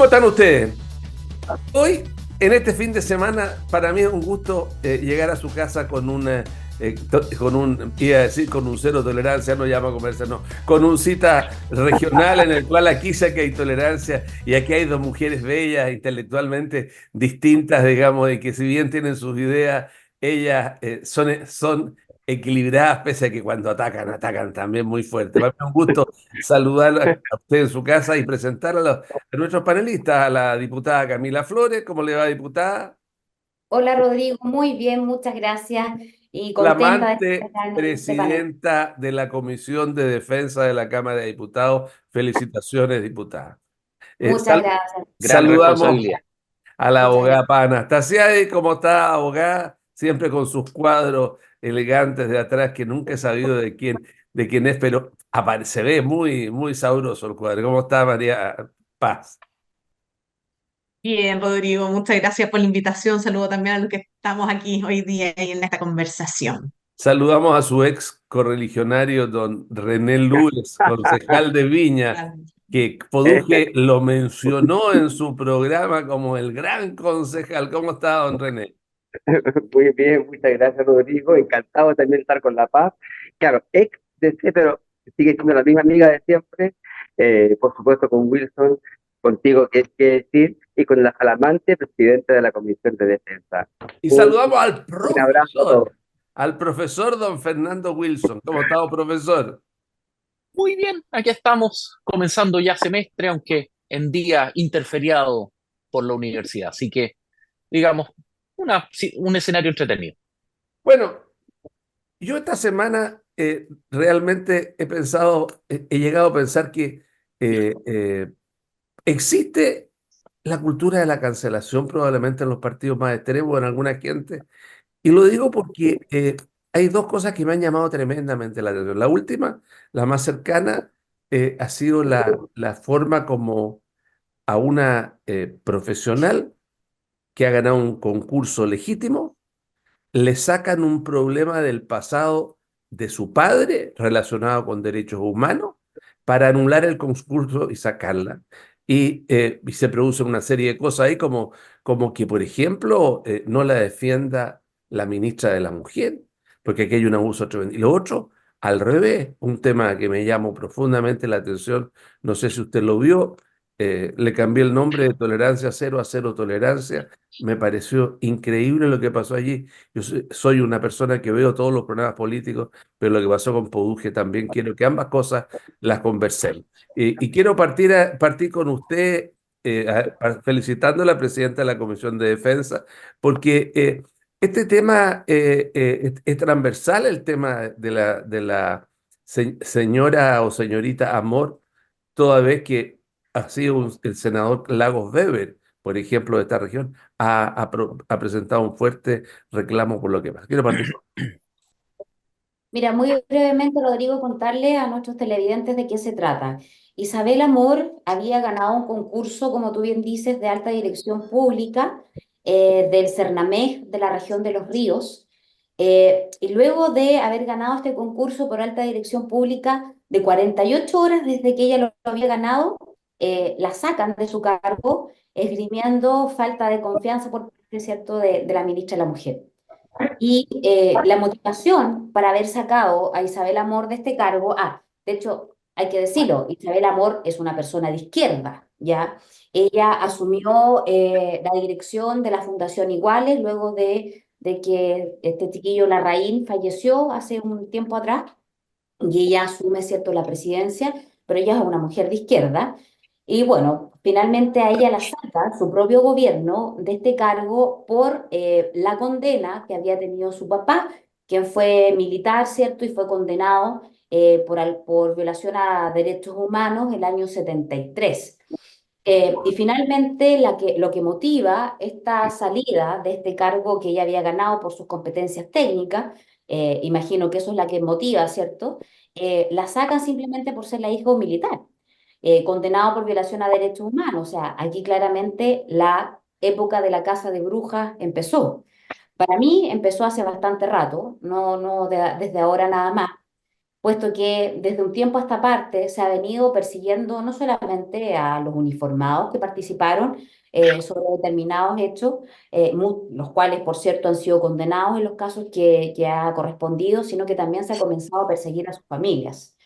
¿Cómo están ustedes? Hoy, en este fin de semana, para mí es un gusto llegar a su casa con iba a decir con un cero tolerancia, no llama a comerse, no, con un cita regional en el cual aquí sé que hay tolerancia y aquí hay dos mujeres bellas, intelectualmente distintas, digamos, y que si bien tienen sus ideas, ellas son equilibradas, pese a que cuando atacan también muy fuerte. Para mí es un gusto saludar a usted en su casa y presentar a nuestros panelistas, a la diputada Camila Flores. ¿Cómo le va, diputada? Hola Rodrigo, muy bien, muchas gracias y contenta de estar Flamante acá en este panel. presidenta de la Comisión de Defensa de la Cámara de Diputados. Felicitaciones, diputada. Eh, Muchas sal- gracias, Gran Saludamos responsabilidad. a la muchas abogada gracias. Pana Anastasia. ¿Y cómo está, abogada? Siempre con sus cuadros elegantes de atrás, que nunca he sabido de quién es, pero se ve muy, muy sabroso el cuadro. ¿Cómo está, María Paz? Bien, Rodrigo, muchas gracias por la invitación. Saludo también a los que estamos aquí hoy día y en esta conversación. Saludamos a su ex correligionario, don René Luis, concejal de Viña, que Poduje lo mencionó en su programa como el gran concejal. ¿Cómo está, don René? Muy bien, muchas gracias, Rodrigo. Encantado también de estar con La Paz. Claro, ex DC, pero sigue siendo la misma amiga de siempre. Por supuesto, con Wilson, contigo, que es que decir, y con la flamante presidenta de la Comisión de Defensa. Y Un, saludamos un abrazo a todos. al profesor don Fernando Wilson. ¿Cómo está, profesor? Muy bien, aquí estamos comenzando ya semestre, aunque en día interferiado por la universidad. Así que, digamos, sí, un escenario entretenido. Bueno, yo esta semana realmente he llegado a pensar que eh, eh, existe la cultura de la cancelación probablemente en los partidos más extremos, en alguna gente. Y lo digo porque hay dos cosas que me han llamado tremendamente la atención. La última, la más cercana, ha sido la forma como a una profesional que ha ganado un concurso legítimo, le sacan un problema del pasado de su padre relacionado con derechos humanos para anular el concurso y sacarla. Y se produce una serie de cosas ahí como que, por ejemplo, no la defienda la ministra de la Mujer, porque aquí hay un abuso tremendo. Y lo otro, al revés, un tema que me llamó profundamente la atención, no sé si usted lo vio, le cambié el nombre de tolerancia cero a cero tolerancia. Me pareció increíble lo que pasó allí. Yo soy una persona que veo todos los programas políticos, pero lo que pasó con Poduje también quiero que ambas cosas las conversemos. Y quiero partir con usted felicitando a la presidenta de la Comisión de Defensa, porque este tema es transversal, el tema de la señora o señorita Amor, toda vez que ha sido el senador Lagos Weber, por ejemplo, de esta región, ha presentado un fuerte reclamo por lo que pasa. Quiero partir. Mira, muy brevemente, Rodrigo, contarle a nuestros televidentes de qué se trata. Isabel Amor había ganado un concurso, como tú bien dices, de alta dirección pública del Cernamej de la región de Los Ríos. Y luego de haber ganado este concurso por alta dirección pública de 48 horas desde que ella lo había ganado, la sacan de su cargo, esgrimiendo falta de confianza por parte, ¿cierto?, de la ministra de la Mujer. Y la motivación para haber sacado a Isabel Amor de este cargo, de hecho, hay que decirlo, Isabel Amor es una persona de izquierda, ¿ya? Ella asumió la dirección de la Fundación Iguales luego de que este chiquillo Larraín falleció hace un tiempo atrás y ella asume, ¿cierto?, la presidencia, pero ella es una mujer de izquierda. Y bueno, finalmente a ella la saca su propio gobierno de este cargo por la condena que había tenido su papá, quien fue militar, ¿cierto? Y fue condenado por violación a derechos humanos el año 73. Y finalmente lo que motiva esta salida de este cargo que ella había ganado por sus competencias técnicas, imagino que eso es la que motiva, ¿cierto? La sacan simplemente por ser la hija de un militar, condenado por violación a derechos humanos. O sea, aquí claramente la época de la casa de brujas empezó. Para mí empezó hace bastante rato, no desde ahora nada más. puesto que desde un tiempo a esta parte se ha venido persiguiendo no solamente a los uniformados que participaron sobre determinados hechos, los cuales, por cierto, han sido condenados en los casos que ha correspondido, sino que también se ha comenzado a perseguir a sus familias.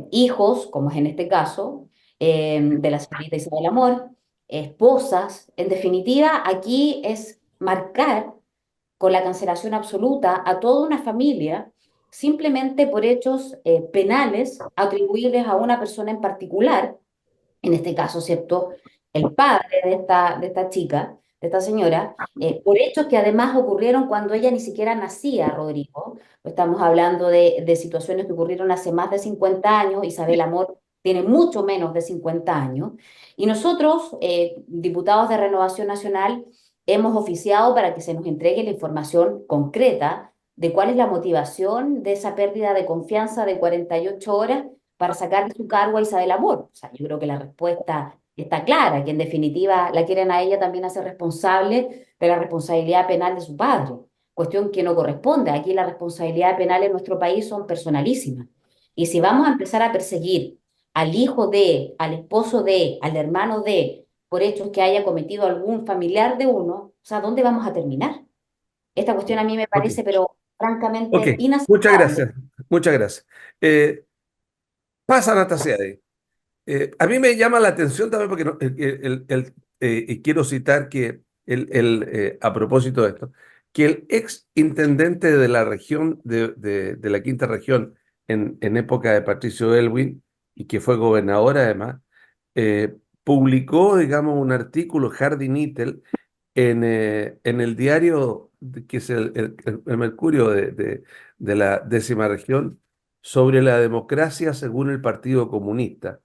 Hijos, como es en este caso, de la señorita Isabel Amor, esposas, en definitiva, aquí es marcar con la cancelación absoluta a toda una familia simplemente por hechos penales atribuibles a una persona en particular, en este caso, ¿cierto? El padre de esta chica, de esta señora, por hechos que además ocurrieron cuando ella ni siquiera nacía, Rodrigo. Estamos hablando de situaciones que ocurrieron hace más de 50 años. Isabel Amor tiene mucho menos de 50 años. Y nosotros, diputados de Renovación Nacional, hemos oficiado para que se nos entregue la información concreta de cuál es la motivación de esa pérdida de confianza de 48 horas para sacar de su cargo a Isabel Amor. O sea, yo creo que la respuesta está clara, que en definitiva la quieren a ella también hacer responsable de la responsabilidad penal de su padre, cuestión que no corresponde. Aquí la responsabilidad penal en nuestro país son personalísimas. Y si vamos a empezar a perseguir al hijo de, al esposo de, al hermano de, por hechos que haya cometido algún familiar de uno, o sea, ¿dónde vamos a terminar? Esta cuestión a mí me Ok, parece, pero ok, francamente muchas inaceptable. gracias, muchas gracias. Pasa Anastasia. A mí me llama la atención también porque y quiero citar que a propósito de esto, que el ex intendente de la región de la quinta región en época de Patricio Elwin y que fue gobernador además, publicó, digamos, un artículo, Hardy Nittel, en el diario que es el Mercurio de la décima región sobre la democracia según el Partido Comunista.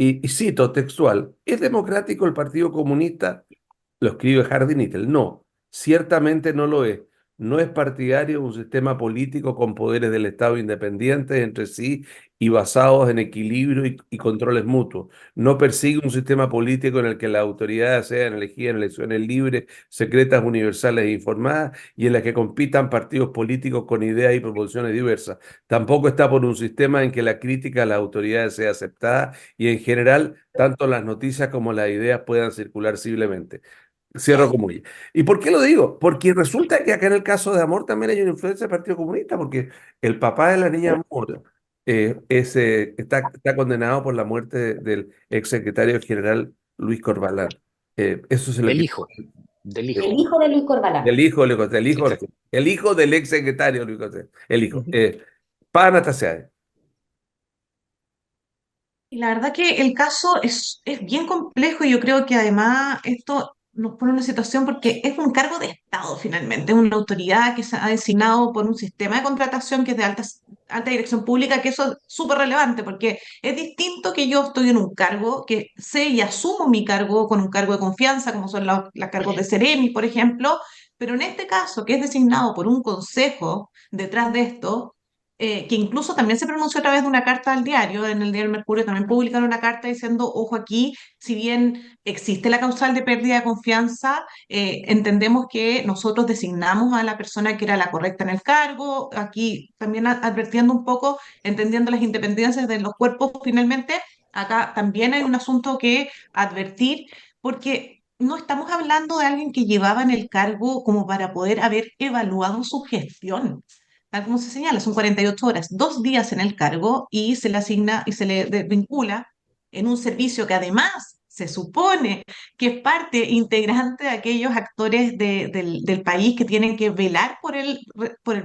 Y cito textual: ¿es democrático el Partido Comunista? Lo escribe Hardy Nittel. No, ciertamente no lo es. No es partidario de un sistema político con poderes del Estado independientes entre sí y basados en equilibrio y controles mutuos. No persigue un sistema político en el que las autoridades sean elegidas en elecciones libres, secretas, universales e informadas y en las que compitan partidos políticos con ideas y proposiciones diversas. Tampoco está por un sistema en que la crítica a las autoridades sea aceptada y en general tanto las noticias como las ideas puedan circular libremente. Cierro comillas. ¿Y por qué lo digo? Porque resulta que acá en el caso de Amor también hay una influencia del Partido Comunista, porque el papá de la niña Amor está condenado por la muerte del exsecretario general Luis Corbalán. Eso es lo Del que... hijo, del El hijo. hijo de Luis Corbalán. Del hijo, del Sí. hijo, el hijo del exsecretario Luis Corbalán, el hijo. Ujú. Para Anastasia. Y la verdad que el caso es bien complejo y yo creo que además esto nos pone en una situación porque es un cargo de Estado finalmente, es una autoridad que se ha designado por un sistema de contratación que es de alta dirección pública, que eso es súper relevante porque es distinto que yo estoy en un cargo, que sé y asumo mi cargo con un cargo de confianza, como son los cargos de Seremi, por ejemplo, pero en este caso, que es designado por un consejo detrás de esto, que incluso también se pronunció a través de una carta al diario, en el diario Mercurio también publicaron una carta diciendo, ojo aquí, si bien existe la causal de pérdida de confianza, entendemos que nosotros designamos a la persona que era la correcta en el cargo, aquí también advirtiendo un poco, entendiendo las independencias de los cuerpos finalmente, acá también hay un asunto que advertir, porque no estamos hablando de alguien que llevaba en el cargo como para poder haber evaluado su gestión, tal como se señala, son 48 horas, 2 días en el cargo y se le asigna y se le vincula en un servicio que además se supone que es parte integrante de aquellos actores del país que tienen que velar por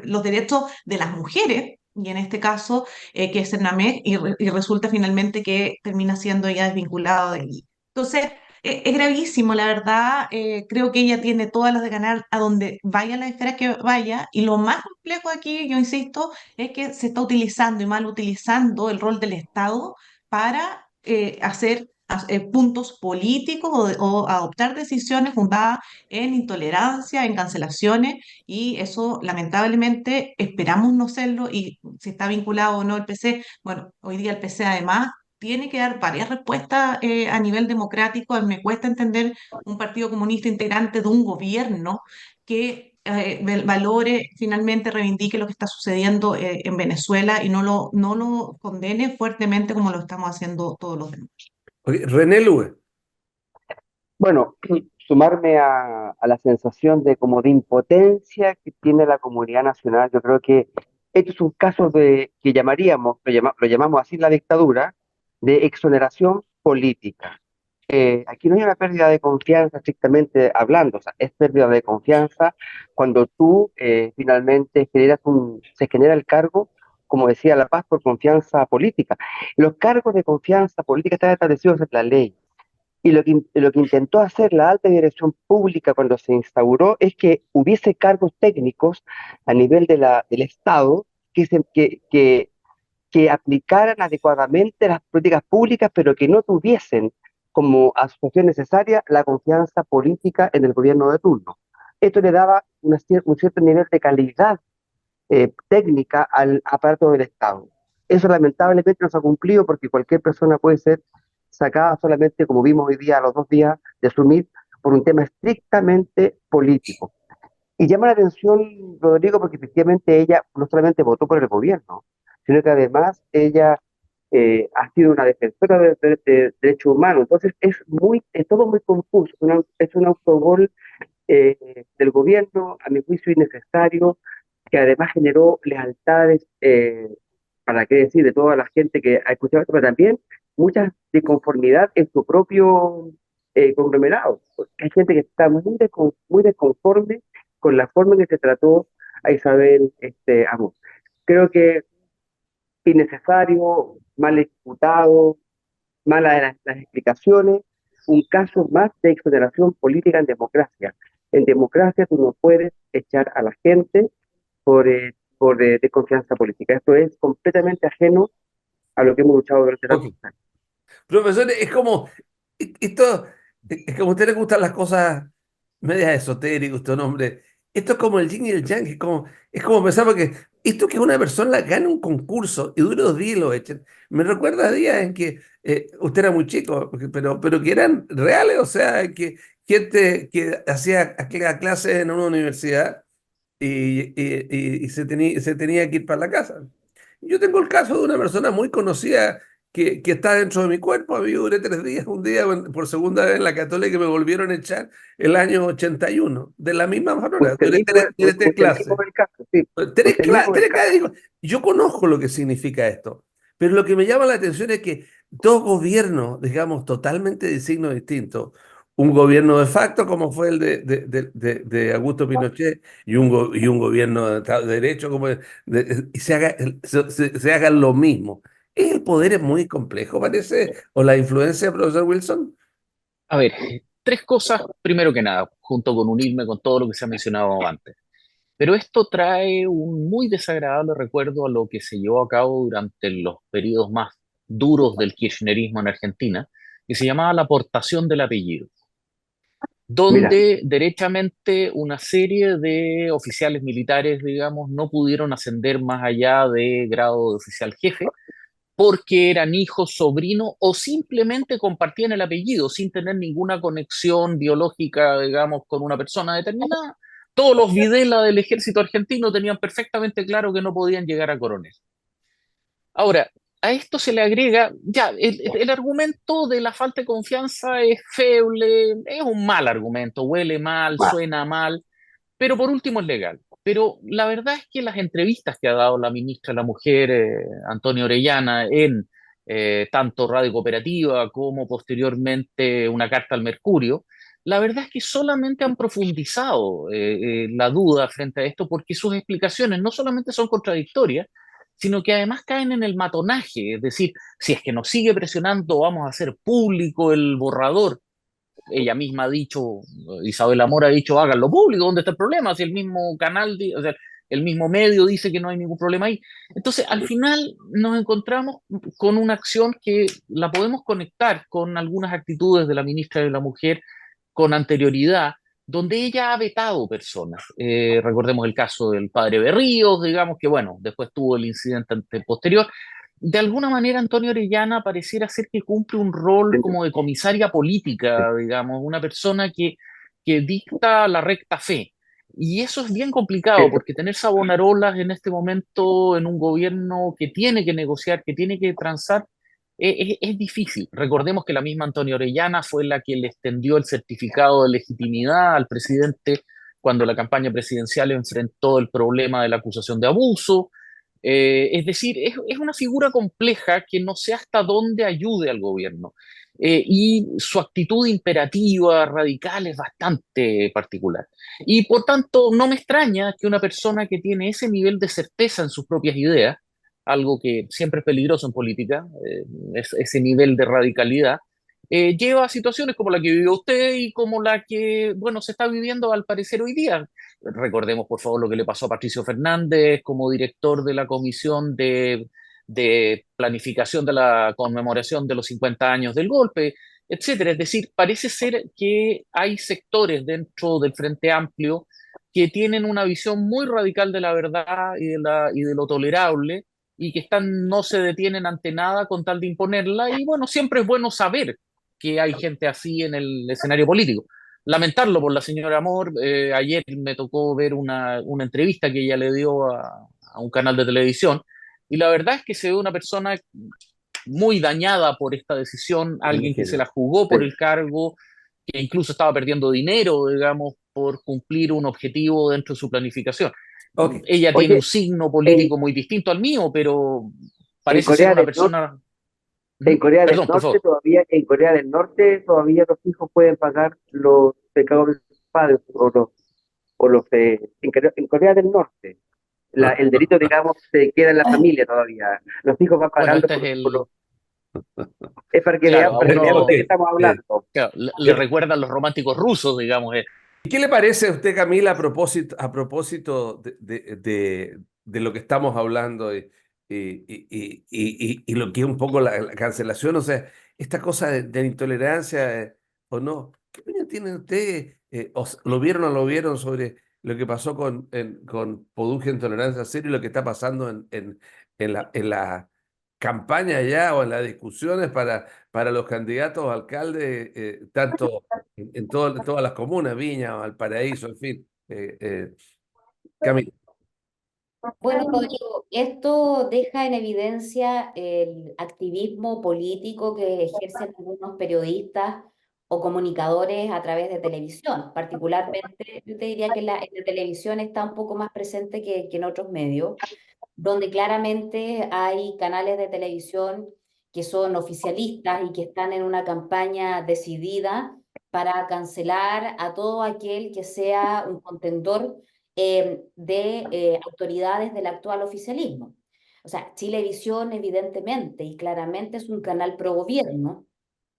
los derechos de las mujeres, y en este caso, que es Cernamec, y resulta finalmente que termina siendo ya desvinculado de allí. Entonces, es gravísimo, la verdad. Creo que ella tiene todas las de ganar a donde vaya las esferas que vaya. Y lo más complejo aquí, yo insisto, es que se está utilizando y mal utilizando el rol del Estado para hacer puntos políticos o adoptar decisiones fundadas en intolerancia, en cancelaciones. Y eso, lamentablemente, esperamos no serlo. Y si está vinculado o no el PC, bueno, hoy día el PC además tiene que dar varias respuestas a nivel democrático. Me cuesta entender un partido comunista integrante de un gobierno que valore, finalmente reivindique lo que está sucediendo en Venezuela y no lo condene fuertemente como lo estamos haciendo todos los demás. Oye, René Lugue. Bueno, sumarme a la sensación de como de impotencia que tiene la comunidad nacional. Yo creo que esto es un caso de que llamaríamos, lo llamamos así la dictadura, de exoneración política. Aquí no hay una pérdida de confianza estrictamente hablando, o sea, es pérdida de confianza cuando tú finalmente se genera el cargo, como decía La Paz, por confianza política. Los cargos de confianza política están establecidos en la ley. Y lo que intentó hacer la alta dirección pública cuando se instauró es que hubiese cargos técnicos a nivel del Estado que aplicaran adecuadamente las políticas públicas, pero que no tuviesen como asociación necesaria la confianza política en el gobierno de turno. Esto le daba un cierto nivel de calidad técnica al aparato del Estado. Eso lamentablemente no se ha cumplido porque cualquier persona puede ser sacada solamente, como vimos hoy día, a los 2 días de asumir, por un tema estrictamente político. Y llama la atención, Rodrigo, porque efectivamente ella no solamente votó por el gobierno, sino que además ella ha sido una defensora de derechos humanos. Entonces es todo muy confuso, es un autogol del gobierno, a mi juicio innecesario, que además generó lealtades, para qué decir, de toda la gente que ha escuchado esto, pero también mucha disconformidad en su propio conglomerado. Porque hay gente que está muy desconforme con la forma en que se trató a Isabel Amor. Creo que innecesario, mal ejecutado, malas las explicaciones, un caso más de exoneración política en democracia. En democracia tú no puedes echar a la gente por desconfianza política. Esto es completamente ajeno a lo que hemos luchado durante Ok. tantos años. Profesor, es como, esto, es como a usted le gustan las cosas medias esotéricas, usted, hombre. Esto es como el yin y el yang, es como pensar porque esto que una persona gane un concurso y dure 2 días y lo echen, me recuerda a días en que usted era muy chico, pero que eran reales, o sea, que gente que hacía clases en una universidad y se tenía que ir para la casa. Yo tengo el caso de una persona muy conocida que está dentro de mi cuerpo. A mí duré 3 días, un día por segunda vez en la Católica me volvieron a echar el año 81 de la misma manera. Duré tres Usted mismo clases. es el caso, sí. Tres, Usted mismo es el tres caso. clases. Yo conozco lo que significa esto, pero lo que me llama la atención es que dos gobiernos, digamos, totalmente de signos distintos, un gobierno de facto como fue el de Augusto Pinochet y un gobierno de Estado de Derecho y se hagan lo mismo. ¿El poder es muy complejo, parece? ¿O la influencia, profesor Wilson? A ver, tres cosas, primero que nada, junto con unirme con todo lo que se ha mencionado antes. Pero esto trae un muy desagradable recuerdo a lo que se llevó a cabo durante los periodos más duros del kirchnerismo en Argentina, que se llamaba la aportación del apellido, Mira, donde derechamente una serie de oficiales militares, digamos, no pudieron ascender más allá de grado de oficial jefe, porque eran hijos, sobrinos o simplemente compartían el apellido sin tener ninguna conexión biológica, digamos, con una persona determinada. Todos los Videla del ejército argentino tenían perfectamente claro que no podían llegar a coronel. Ahora, a esto se le agrega, ya, el argumento de la falta de confianza es feble, es un mal argumento, huele mal, suena mal, pero por último es legal. Pero la verdad es que las entrevistas que ha dado la ministra de la Mujer, Antonio Orellana, en tanto Radio Cooperativa como posteriormente una carta al Mercurio, la verdad es que solamente han profundizado la duda frente a esto porque sus explicaciones no solamente son contradictorias, sino que además caen en el matonaje, es decir, si es que nos sigue presionando, vamos a hacer público el borrador. Ella misma ha dicho, Isabel Amor ha dicho, háganlo público, ¿dónde está el problema? Si el mismo canal, o sea, el mismo medio dice que no hay ningún problema ahí. Entonces, al final nos encontramos con una acción que la podemos conectar con algunas actitudes de la ministra de la Mujer con anterioridad, donde ella ha vetado personas. Recordemos el caso del padre Berríos, digamos, que bueno, después tuvo el incidente posterior. De alguna manera, Antonio Orellana pareciera ser que cumple un rol como de comisaria política, digamos, una persona que dicta la recta fe. Y eso es bien complicado, porque tener Savonarolas en este momento en un gobierno que tiene que negociar, que tiene que transar, es difícil. Recordemos que la misma Antonia Orellana fue la que le extendió el certificado de legitimidad al presidente cuando la campaña presidencial enfrentó el problema de la acusación de abuso. Es decir, es una figura compleja que no sé hasta dónde ayude al gobierno. Y su actitud imperativa, radical, es bastante particular. Y por tanto, no me extraña que una persona que tiene ese nivel de certeza en sus propias ideas, algo que siempre es peligroso en política, ese nivel de radicalidad, lleva a situaciones como la que vivió usted y como la que, bueno, se está viviendo al parecer hoy día. Recordemos, por favor, lo que le pasó a Patricio Fernández como director de la Comisión de Planificación de la Conmemoración de los 50 años del golpe, etcétera. Es decir, parece ser que hay sectores dentro del Frente Amplio que tienen una visión muy radical de la verdad y de lo tolerable y que no se detienen ante nada con tal de imponerla. Y bueno, siempre es bueno saber que hay gente así en el escenario político. Lamentarlo por la señora Amor. Ayer me tocó ver una entrevista que ella le dio a un canal de televisión y la verdad es que se ve una persona muy dañada por esta decisión, Me alguien que se imagino. la jugó por Sí. el cargo, que incluso estaba perdiendo dinero, digamos, por cumplir un objetivo dentro de su planificación. Ok. Ella tiene un Oye, signo en, político muy distinto al mío, pero en parece ser Corea una del Norte, persona... en Ujú. Corea del Perdón, por Norte favor. todavía, en Corea del Norte todavía los hijos pueden pagar los pecados de sus padres en Corea del Norte. El delito, digamos, se queda en la familia todavía. Los hijos van Bueno, pagando este es el... es Claro, a para que veamos Ok. de uno qué estamos Eh, hablando. claro, le eh, recuerdan los románticos rusos, digamos. ¿Y qué le parece a usted, Camila, a propósito de lo que estamos hablando y lo que es un poco la cancelación? O sea, esta cosa de la intolerancia o no. ¿Qué opinión tiene usted? ¿Lo vieron o no lo vieron sobre lo que pasó con Produje Intolerancia Cero y lo que está pasando en la campaña ya o en las discusiones para los candidatos a alcalde, tanto en todas las comunas, Viña, Valparaíso, en fin? Camila. Bueno, Rodrigo, esto deja en evidencia el activismo político que ejercen algunos periodistas o comunicadores a través de televisión. Particularmente, yo te diría que en la televisión está un poco más presente que en otros medios, donde claramente hay canales de televisión que son oficialistas y que están en una campaña decidida para cancelar a todo aquel que sea un contendor de autoridades del actual oficialismo. O sea, Chilevisión evidentemente y claramente es un canal pro gobierno,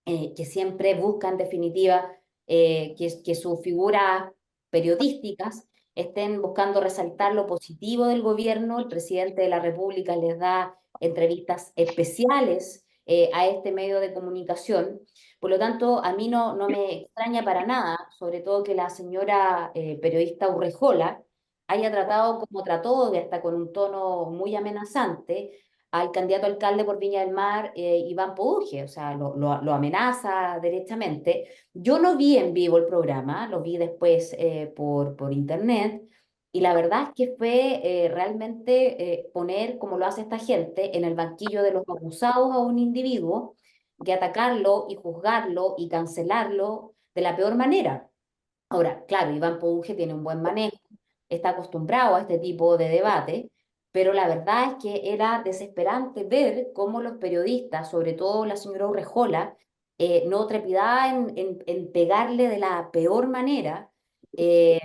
que siempre busca en definitiva que sus figuras periodísticas estén buscando resaltar lo positivo del gobierno. El presidente de la República les da entrevistas especiales a este medio de comunicación. Por lo tanto, a mí no me extraña para nada, sobre todo que la señora periodista Urrejola haya tratado como trató, y hasta con un tono muy amenazante, al candidato alcalde por Viña del Mar, Iván Poduje, o sea, lo amenaza derechamente. Yo no vi en vivo el programa, lo vi después por internet, y la verdad es que fue realmente poner, como lo hace esta gente, en el banquillo de los acusados a un individuo, y atacarlo y juzgarlo y cancelarlo de la peor manera. Ahora, claro, Iván Poduje tiene un buen manejo, está acostumbrado a este tipo de debate, pero la verdad es que era desesperante ver cómo los periodistas, sobre todo la señora Urrejola, no trepidaba en pegarle de la peor manera. eh,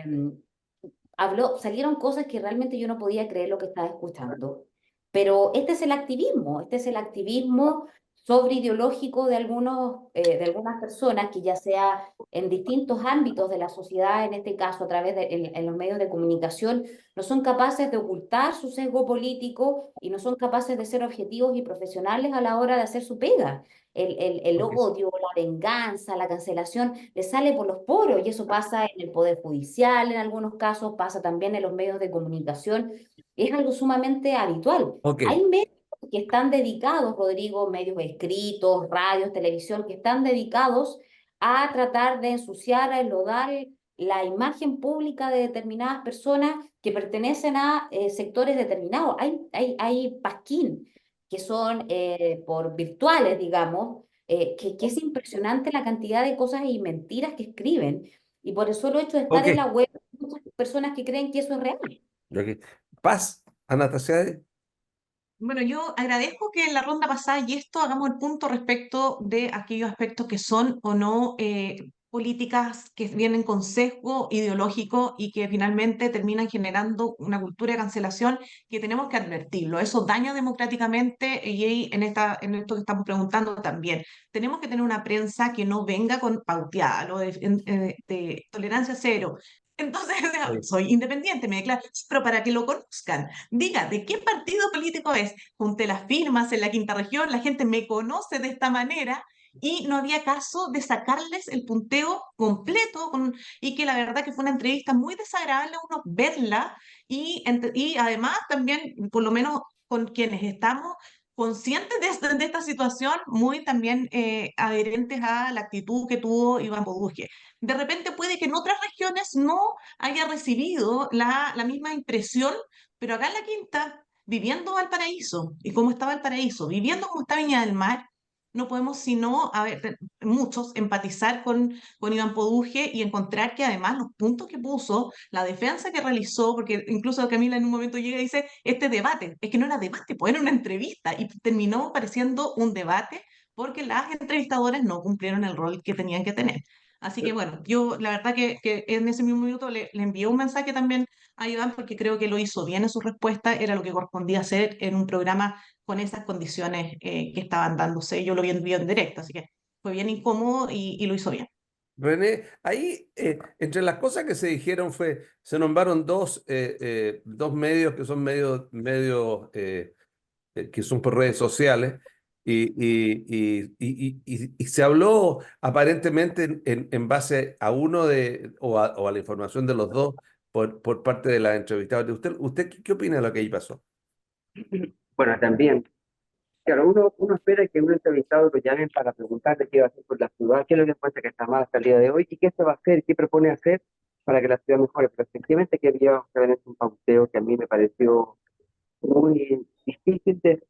Salieron cosas que realmente yo no podía creer lo que estaba escuchando. Pero este es el activismo sobre ideológico de algunas personas que ya sea en distintos ámbitos de la sociedad, en este caso a través en los medios de comunicación, no son capaces de ocultar su sesgo político y no son capaces de ser objetivos y profesionales a la hora de hacer su pega. El Ok. odio, la venganza, la cancelación, le sale por los poros y eso pasa en el Poder Judicial en algunos casos, pasa también en los medios de comunicación. Es algo sumamente habitual. Ok. Hay medios que están dedicados, Rodrigo, medios escritos, radios, televisión, que están dedicados a tratar de ensuciar, a enlodar la imagen pública de determinadas personas que pertenecen a sectores determinados. Hay pasquín que son por virtuales, digamos, que es impresionante la cantidad de cosas y mentiras que escriben. Y por el solo hecho de estar en la Ok, web, hay muchas personas que creen que eso es real. ok. Paz, Anastasia. Bueno, yo agradezco que en la ronda pasada y esto hagamos el punto respecto de aquellos aspectos que son o no políticas que vienen con sesgo ideológico y que finalmente terminan generando una cultura de cancelación que tenemos que advertirlo. Eso daña democráticamente y ahí en esto que estamos preguntando también. Tenemos que tener una prensa que no venga con pauteada, lo de tolerancia cero. Entonces, soy independiente, me declaro, pero para que lo conozcan. Diga, ¿de qué partido político es? Junté las firmas en la quinta región, la gente me conoce de esta manera y no había caso de sacarles el punteo completo y que la verdad que fue una entrevista muy desagradable uno verla y además también, por lo menos con quienes estamos conscientes de esta situación, muy también adherentes a la actitud que tuvo Iván Boduque. De repente puede que en otras regiones no haya recibido la misma impresión, pero acá en la Quinta, viviendo Valparaíso, y cómo está Valparaíso, viviendo como está Viña del Mar, no podemos sino, a ver, muchos, empatizar con Iván Poduje y encontrar que además los puntos que puso, la defensa que realizó, porque incluso Camila en un momento llega y dice, este debate, es que no era debate, pues era una entrevista, y terminó pareciendo un debate porque las entrevistadoras no cumplieron el rol que tenían que tener. Así que bueno, yo la verdad que en ese mismo minuto le envié un mensaje también a Iván porque creo que lo hizo bien en su respuesta, era lo que correspondía hacer en un programa con esas condiciones que estaban dándose. Yo lo vi en directo, así que fue bien incómodo y lo hizo bien. René, ahí entre las cosas que se dijeron se nombraron dos medios que son que son por redes sociales y se habló aparentemente en base a o a la información de los dos por parte de la entrevistada. ¿Usted qué opina de lo que ahí pasó? Bueno, también, claro, uno espera que un entrevistado lo llamen para preguntarle qué va a hacer por la ciudad, qué es lo que encuentra que está mal hasta el día de hoy y qué se va a hacer, qué propone hacer para que la ciudad mejore. Pero efectivamente que había un pauteo que a mí me pareció muy difícil de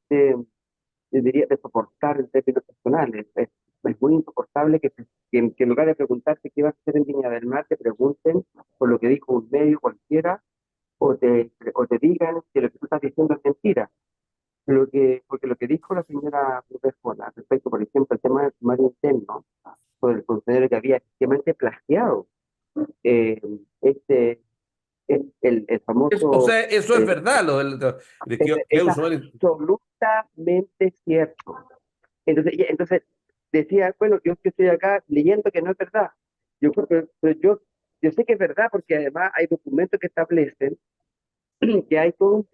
soportar en términos personales. Es muy insoportable que en lugar de preguntarte qué vas a hacer en Viña del Mar, te pregunten por lo que dijo un medio cualquiera o te digan que lo que tú estás diciendo es mentira. Porque lo que dijo la señora Profesora respecto, por ejemplo, al tema del sumario interno, por el funcionario que había efectivamente plagiado eh, este, el O famoso, sea, eso es eh, verdad, de que es usuario. absolutamente cierto. Entonces decía, bueno, yo que estoy acá leyendo que no es verdad. Pero yo sé que es verdad porque además hay documentos que establecen que que esto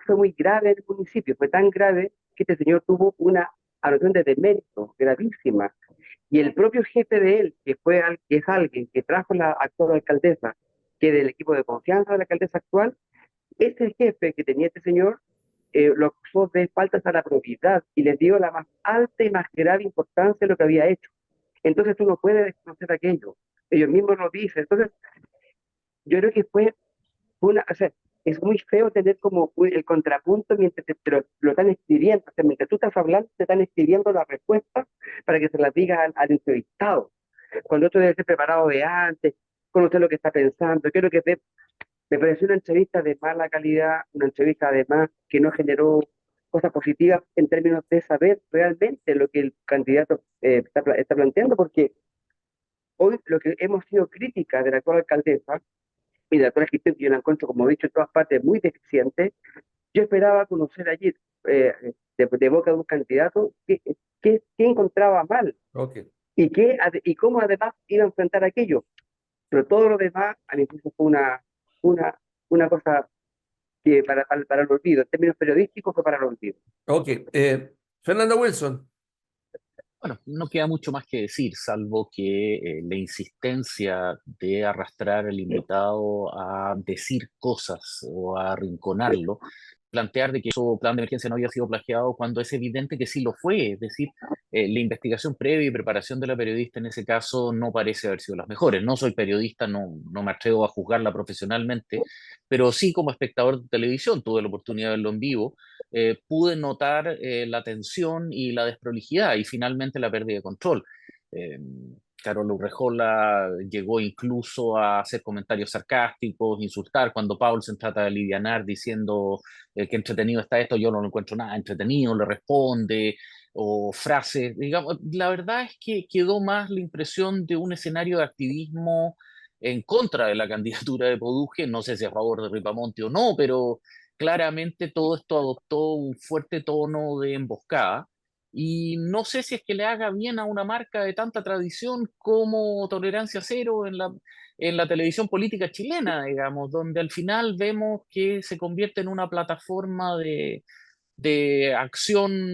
fue muy grave en el municipio, fue tan grave que este señor tuvo una anotación de demérito gravísima. Y el propio jefe de él, que es alguien que trajo la actual alcaldesa, que es del equipo de confianza de la alcaldesa actual, ese jefe que tenía este señor lo acusó de faltas a la probidad y le dio la más alta y más grave importancia a lo que había hecho. Entonces tú no puedes desconocer aquello. Ellos mismos lo dicen. Entonces, yo creo que o sea, es muy feo tener como el contrapunto mientras lo están escribiendo. O sea, mientras tú estás hablando, te están escribiendo las respuestas para que se las digas al entrevistado. Cuando otro debe ser preparado de antes, conocer lo que está pensando. Creo que me pareció una entrevista de mala calidad, una entrevista además que no generó cosas positivas en términos de saber realmente lo que el candidato está planteando, porque hoy lo que hemos sido críticas de la actual alcaldesa y de la actual gestión, que yo la encuentro, como he dicho, en todas partes muy deficiente, yo esperaba conocer allí de boca de un candidato qué encontraba mal Ok, y cómo además iba a enfrentar aquello. Pero todo lo demás, a mi juicio, fue una, una cosa que para el olvido, en términos periodísticos fue para el olvido. ok. Fernando Wilson. Bueno, no queda mucho más que decir, salvo que la insistencia de arrastrar al invitado a decir cosas o a arrinconarlo, plantear de que su plan de emergencia no había sido plagiado cuando es evidente que sí lo fue. Es decir, la investigación previa y preparación de la periodista en ese caso no parece haber sido las mejores. No soy periodista, no me atrevo a juzgarla profesionalmente, pero sí como espectador de televisión, tuve la oportunidad de verlo en vivo, pude notar la tensión y la desprolijidad y finalmente la pérdida de control. Eh, Carol Urrejola llegó incluso a hacer comentarios sarcásticos, insultar cuando Paulsen trata de alivianar diciendo qué entretenido está esto, yo no lo encuentro nada entretenido, le responde, o frases, digamos, la verdad es que quedó más la impresión de un escenario de activismo en contra de la candidatura de Produje, no sé si a favor de Ripamonte o no, pero claramente todo esto adoptó un fuerte tono de emboscada y no sé si es que le haga bien a una marca de tanta tradición como Tolerancia Cero en la televisión política chilena, digamos, donde al final vemos que se convierte en una plataforma de acción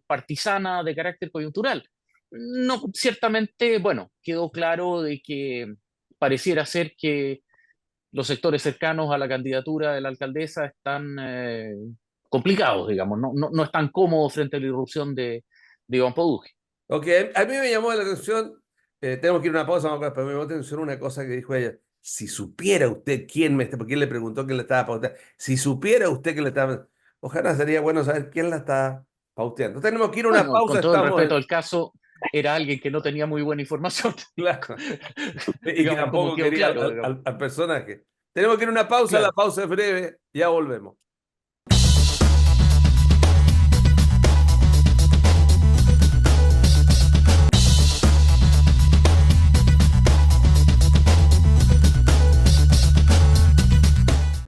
partisana de carácter coyuntural. No, ciertamente, bueno, quedó claro de que pareciera ser que los sectores cercanos a la candidatura de la alcaldesa están complicados, digamos, no están cómodos frente a la irrupción de Iván Produje. Ok, a mí me llamó la atención, tenemos que ir a una pausa, pero me llamó la atención una cosa que dijo ella. Si supiera usted quién me está, porque él le preguntó quién le estaba pauteando. Si supiera usted quién le estaba, ojalá sería bueno saber quién la está pauteando. Tenemos que ir a una Bueno, pausa, con todo el estamos respeto en, al caso, era alguien que no tenía muy buena información, claro, y que digamos, como tampoco quedó quería claro, digamos. al personaje. Tenemos que ir a una pausa, la Claro. pausa es breve, ya volvemos.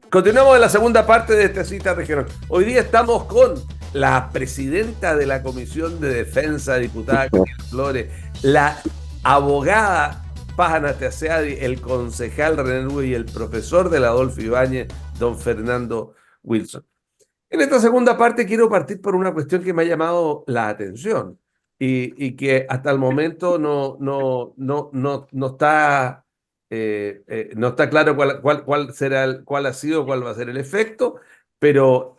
Continuamos en la segunda parte de esta cita regional. Hoy día estamos con la presidenta de la Comisión de Defensa, diputada Gabriela Flores, la abogada Paz Anastasiadi, el concejal René Luis y el profesor del Adolfo Ibáñez, don Fernando Wilson. En esta segunda parte quiero partir por una cuestión que me ha llamado la atención y que hasta el momento no está, no está claro cuál será cuál ha sido, cuál va a ser el efecto, pero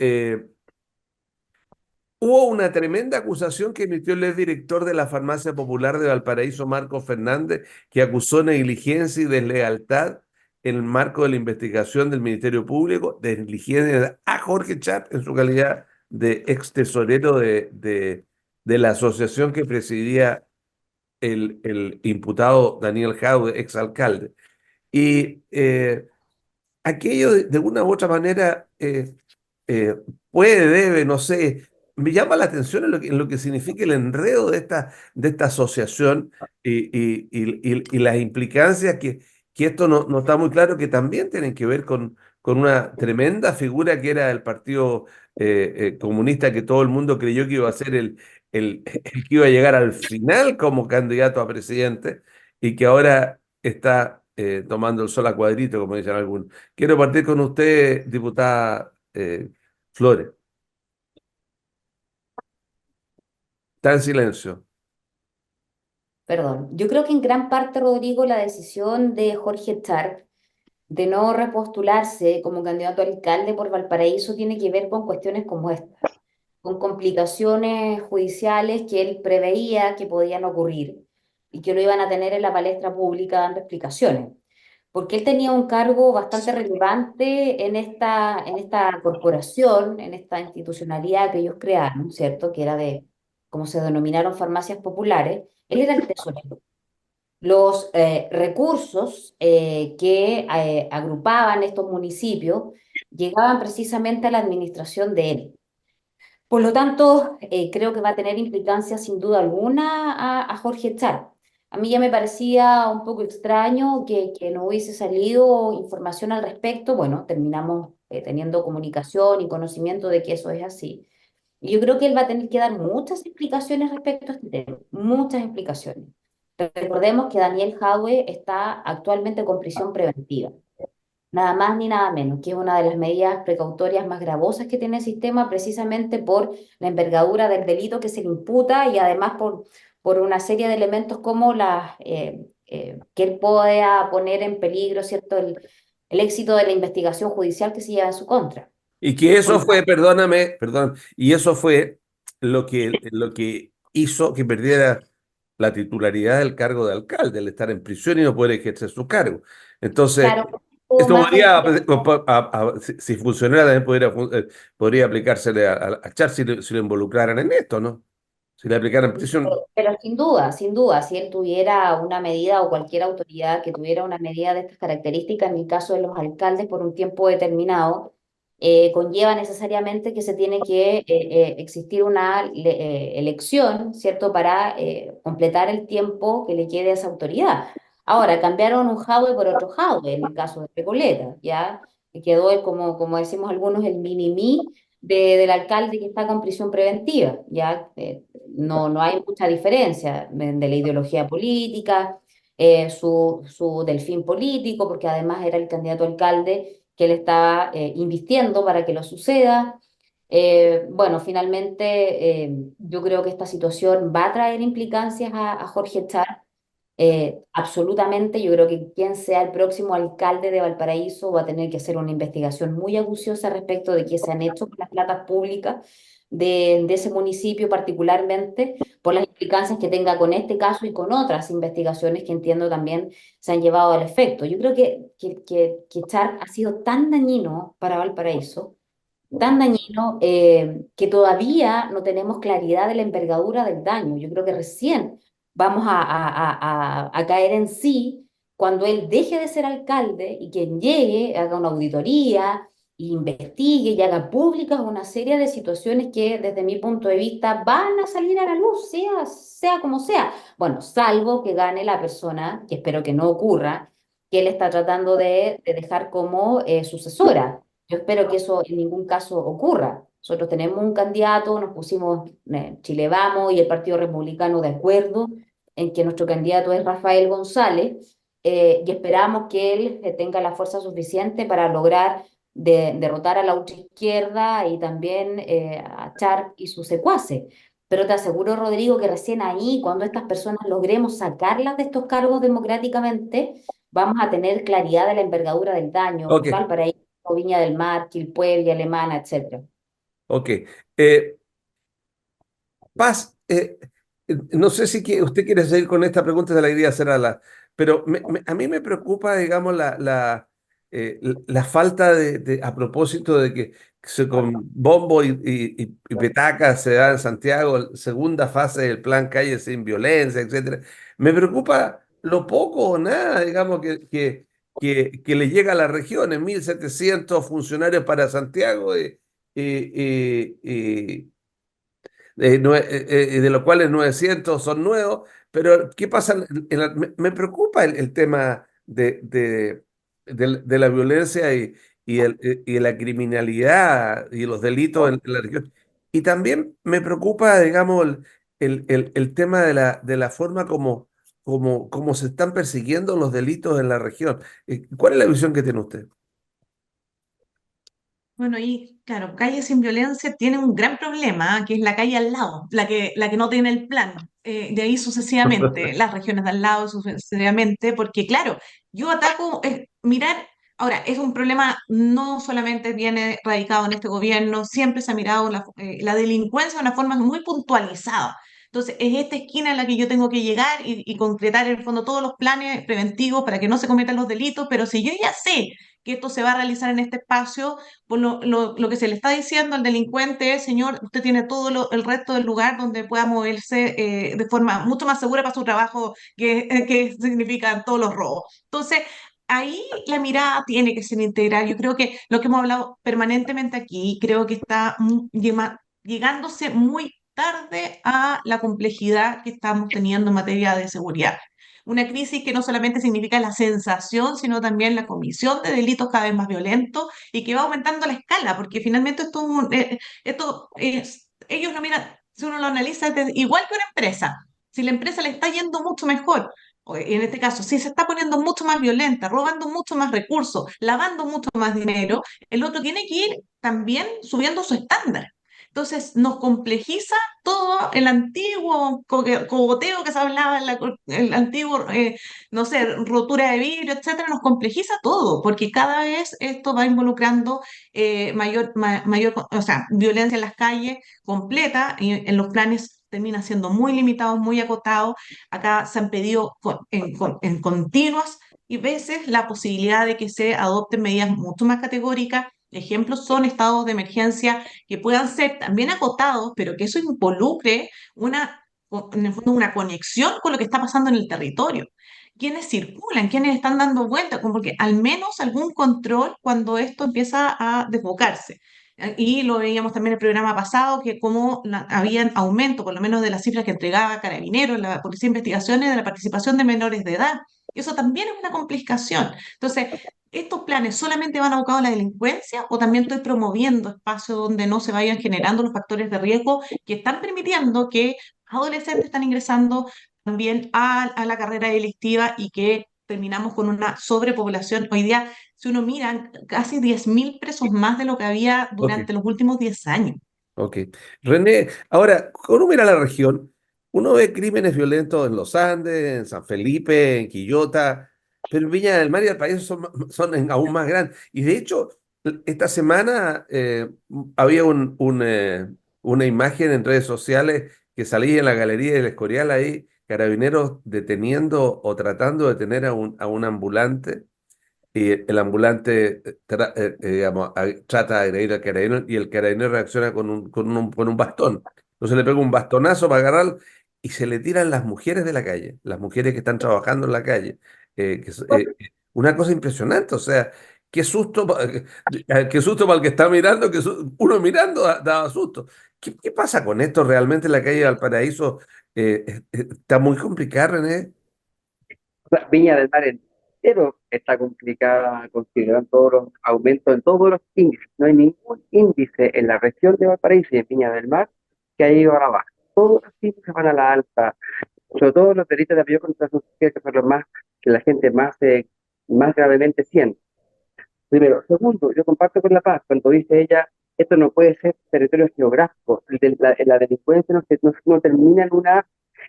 hubo una tremenda acusación que emitió el exdirector de la Farmacia Popular de Valparaíso, Marco Fernández, que acusó negligencia y deslealtad en el marco de la investigación del Ministerio Público, de negligencia a Jorge Chat en su calidad de ex tesorero de la asociación que presidía el imputado Daniel Jaude, ex alcalde. Y aquello de una u otra manera eh, puede, debe, no sé, me llama la atención en lo que significa el enredo de esta asociación y las implicancias que esto no está muy claro, que también tienen que ver con una tremenda figura que era el Partido Comunista, que todo el mundo creyó que iba a ser el que iba a llegar al final como candidato a presidente y que ahora está tomando el sol a cuadrito, como dicen algunos. Quiero partir con usted, diputada Flores. Está en silencio. Perdón. Yo creo que en gran parte, Rodrigo, la decisión de Jorge Charp de no repostularse como candidato a alcalde por Valparaíso tiene que ver con cuestiones como esta, con complicaciones judiciales que él preveía que podían ocurrir y que lo iban a tener en la palestra pública dando explicaciones. Porque él tenía un cargo bastante relevante en esta corporación, en esta institucionalidad que ellos crearon, ¿cierto? Que era de, como se denominaron, farmacias populares. Él era el tesorero. Los recursos que agrupaban estos municipios llegaban precisamente a la administración de él. Por lo tanto, creo que va a tener implicancias sin duda alguna a Jorge Char. A mí ya me parecía un poco extraño que no hubiese salido información al respecto. Bueno, terminamos teniendo comunicación y conocimiento de que eso es así. Y yo creo que él va a tener que dar muchas explicaciones respecto a este tema, muchas explicaciones. Recordemos que Daniel Jadwe está actualmente con prisión preventiva, nada más ni nada menos, que es una de las medidas precautorias más gravosas que tiene el sistema, precisamente por la envergadura del delito que se le imputa y además por una serie de elementos como que él pueda poner en peligro, ¿cierto?, el éxito de la investigación judicial que se lleva en su contra. Y que Por eso lo fue, tanto, perdóname, perdón, y eso fue lo que hizo que perdiera la titularidad del cargo de alcalde, el estar en prisión y no poder ejercer su cargo. Entonces, Claro, o esto más del podría, si funcionara, también podría aplicársele a Char si lo involucraran en esto, ¿no? Si le aplicaran prisión. Pero sin duda, si él tuviera una medida o cualquier autoridad que tuviera una medida de estas características, en el caso de los alcaldes por un tiempo determinado, conlleva necesariamente que se tiene que existir una elección, ¿cierto?, para completar el tiempo que le quede a esa autoridad. Ahora, cambiaron un jadwe por otro jadwe en el caso de Recoleta, ¿ya? Que quedó, como decimos algunos, el mini-mí del alcalde que está con prisión preventiva, ¿ya? No hay mucha diferencia de la ideología política, del fin político, porque además era el candidato a alcalde que él estaba invistiendo para que lo suceda. Bueno, finalmente yo creo que esta situación va a traer implicancias a Jorge Char. Absolutamente, yo creo que quien sea el próximo alcalde de Valparaíso va a tener que hacer una investigación muy acuciosa respecto de qué se han hecho con las platas públicas de ese municipio particularmente, por las implicancias que tenga con este caso y con otras investigaciones que entiendo también se han llevado al efecto. Yo creo que Char ha sido tan dañino para Valparaíso, tan dañino, que todavía no tenemos claridad de la envergadura del daño. Yo creo que recién vamos a caer en sí cuando él deje de ser alcalde y quien llegue haga una auditoría, investigue y haga públicas una serie de situaciones que desde mi punto de vista van a salir a la luz, sea como sea. Bueno, salvo que gane la persona, que espero que no ocurra, que él está tratando de dejar como sucesora. Yo espero que eso en ningún caso ocurra. Nosotros tenemos un candidato, nos pusimos Chile Vamos y el Partido Republicano de acuerdo en que nuestro candidato es Rafael González, y esperamos que él tenga la fuerza suficiente para lograr derrotar a la ultraizquierda y también a Char y sus secuaces. Pero te aseguro, Rodrigo, que recién ahí, cuando estas personas logremos sacarlas de estos cargos democráticamente, vamos a tener claridad de la envergadura del daño, Ok, Valparaíso, Viña del Mar, Quilpué, Alemana, etcétera. ok. Paz, no sé si usted quiere seguir con esta pregunta, de la idea hacerla, pero a mí me preocupa, digamos, la falta a propósito de que con bombo y petaca se da en Santiago, segunda fase del plan Calle Sin Violencia, etcétera. Me preocupa lo poco o nada, digamos, que le llega a la región, en 1.700 funcionarios para Santiago y de los cuales 900 son nuevos, pero ¿qué pasa? Me preocupa el tema de la violencia y la criminalidad y los delitos en la región. Y también me preocupa, digamos, el tema de la forma como se están persiguiendo los delitos en la región. ¿Cuál es la visión que tiene usted? Bueno, y claro, Calle Sin Violencia tiene un gran problema, que es la calle al lado, la que no tiene el plan. De ahí sucesivamente, las regiones de al lado sucesivamente, porque claro, yo ataco, mirar, ahora, es un problema no solamente viene radicado en este gobierno, siempre se ha mirado la delincuencia de una forma muy puntualizada. Entonces, es esta esquina en la que yo tengo que llegar y concretar en el fondo todos los planes preventivos para que no se cometan los delitos, pero si yo ya sé que esto se va a realizar en este espacio, pues lo que se le está diciendo al delincuente es, señor, usted tiene todo el resto del lugar donde pueda moverse de forma mucho más segura para su trabajo, que significan todos los robos. Entonces, ahí la mirada tiene que ser integral. Yo creo que lo que hemos hablado permanentemente aquí, creo que está llegándose muy tarde a la complejidad que estamos teniendo en materia de seguridad. Una crisis que no solamente significa la sensación, sino también la comisión de delitos cada vez más violentos y que va aumentando la escala, porque finalmente ellos lo miran, si uno lo analiza, es igual que una empresa. Si la empresa le está yendo mucho mejor, o en este caso, si se está poniendo mucho más violenta, robando mucho más recursos, lavando mucho más dinero, el otro tiene que ir también subiendo su estándar. Entonces nos complejiza todo el antiguo cogoteo que se hablaba, el antiguo, no sé, rotura de vidrio, etcétera, nos complejiza todo, porque cada vez esto va involucrando mayor, o sea, violencia en las calles completa, en los planes termina siendo muy limitado, muy acotado. Acá se han pedido en continuas y veces la posibilidad de que se adopten medidas mucho más categóricas. Ejemplos son estados de emergencia que puedan ser también acotados, pero que eso involucre en el fondo una conexión con lo que está pasando en el territorio. Quiénes circulan, quiénes están dando vueltas, como que al menos algún control cuando esto empieza a desbocarse. Y lo veíamos también en el programa pasado, que como habían aumento, por lo menos de las cifras que entregaba Carabineros, la Policía de Investigaciones, de la participación de menores de edad. Y eso también es una complicación. Entonces, ¿estos planes solamente van abocados a la delincuencia o también estoy promoviendo espacios donde no se vayan generando los factores de riesgo que están permitiendo que adolescentes están ingresando también a la carrera delictiva y que terminamos con una sobrepoblación? Hoy día, si uno mira, casi 10.000 presos más de lo que había Ok, durante los últimos 10 años. ok. René, ahora, cuando uno mira la región, uno ve crímenes violentos en los Andes, en San Felipe, en Quillota, pero en Viña del Mar y Valparaíso aún más grandes. Y de hecho, esta semana había una imagen en redes sociales que salía en la galería del Escorial ahí, carabineros deteniendo o tratando de detener a un ambulante. Y el ambulante digamos, trata de agredir al carabinero y el carabinero reacciona con un bastón. Entonces le pega un bastonazo para agarrarlo y se le tiran las mujeres de la calle, las mujeres que están trabajando en la calle. Una cosa impresionante, o sea, qué susto, qué susto para el que está mirando, uno mirando daba susto. ¿Qué pasa con esto realmente en la calle de Valparaíso? Está muy complicado, René. Viña del Mar entero está complicada, considerando todos los aumentos en todos los índices. No hay ningún índice en la región de Valparaíso y en Viña del Mar que haya ido a la baja. Todos los índices van a la alta, sobre todo los delitos de apoyo contra la sociedad, que son los más que la gente más gravemente siente. Primero. Segundo, yo comparto con La Paz cuando dice ella, esto no puede ser territorio geográfico. La delincuencia no termina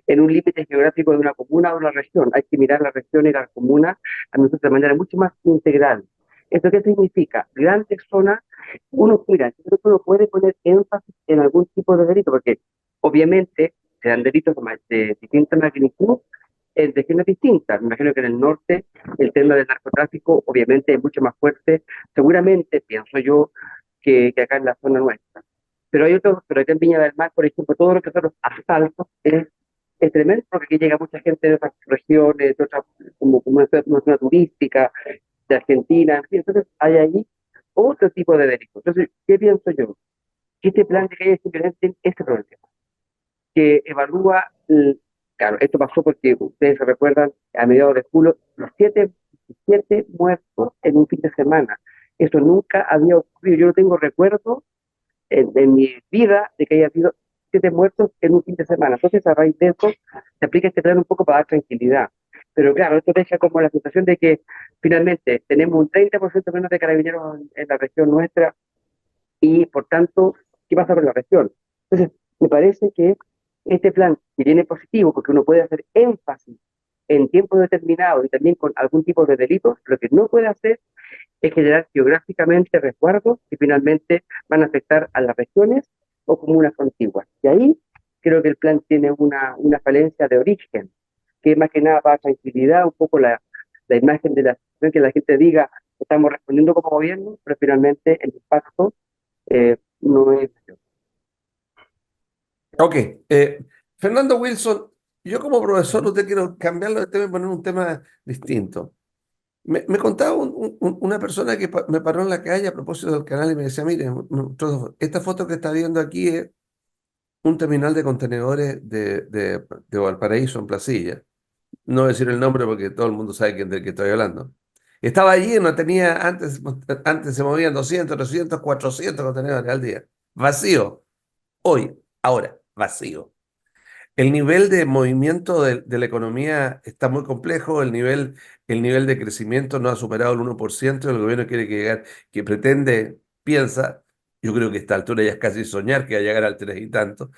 en un límite geográfico de una comuna o una región. Hay que mirar la región y la comuna a nosotros de manera mucho más integral. ¿Esto qué significa? Grandes zonas, mira, yo creo que uno puede poner énfasis en algún tipo de delito, porque obviamente serán delitos de distinta magnitud en regiones distintas. Me imagino que en el norte el tema del narcotráfico obviamente es mucho más fuerte, seguramente, pienso yo, que acá en la zona nuestra. Pero acá en Viña del Mar, por ejemplo, todo lo que son los asaltos es tremendo, porque aquí llega mucha gente de otras regiones, de otras, como una zona turística, de Argentina, en fin, entonces hay ahí otro tipo de delitos. Entonces, ¿qué pienso yo? Que este plan de que haya simplemente este problema, que evalúa, claro, esto pasó porque ustedes se recuerdan, a mediados de julio, los siete muertos en un fin de semana. Eso nunca había ocurrido. Yo no tengo recuerdo en mi vida de que haya habido 7 muertos en un fin de semana. Entonces, a raíz de eso, se aplica este plan un poco para dar tranquilidad. Pero claro, esto deja como la sensación de que finalmente tenemos un 30% menos de carabineros en la región nuestra y, por tanto, ¿qué pasa con la región? Entonces, me parece que este plan, que viene positivo, porque uno puede hacer énfasis en tiempos determinados y también con algún tipo de delitos, lo que no puede hacer es generar geográficamente resguardos que finalmente van a afectar a las regiones o comunas contiguas. Y ahí creo que el plan tiene una falencia de origen, que más que nada para tranquilidad, un poco la imagen de la situación, que la gente diga, estamos respondiendo como gobierno, pero finalmente el impacto no es. Ok, Fernando Wilson, yo como profesor usted quiero cambiarlo de tema y poner un tema distinto. Me contaba una persona que me paró en la calle a propósito del canal y me decía, mire, esta foto que está viendo aquí es un terminal de contenedores de Valparaíso en Placilla. No voy a decir el nombre porque todo el mundo sabe del que estoy hablando. Estaba allí, no tenía, antes se movían 200, 300, 400 contenedores al día. Vacío. Hoy, ahora, vacío. El nivel de movimiento de la economía está muy complejo, el nivel de crecimiento no ha superado el 1%, el gobierno quiere que pretende, piensa, yo creo que a esta altura ya es casi soñar que va a llegar al 3 y tanto.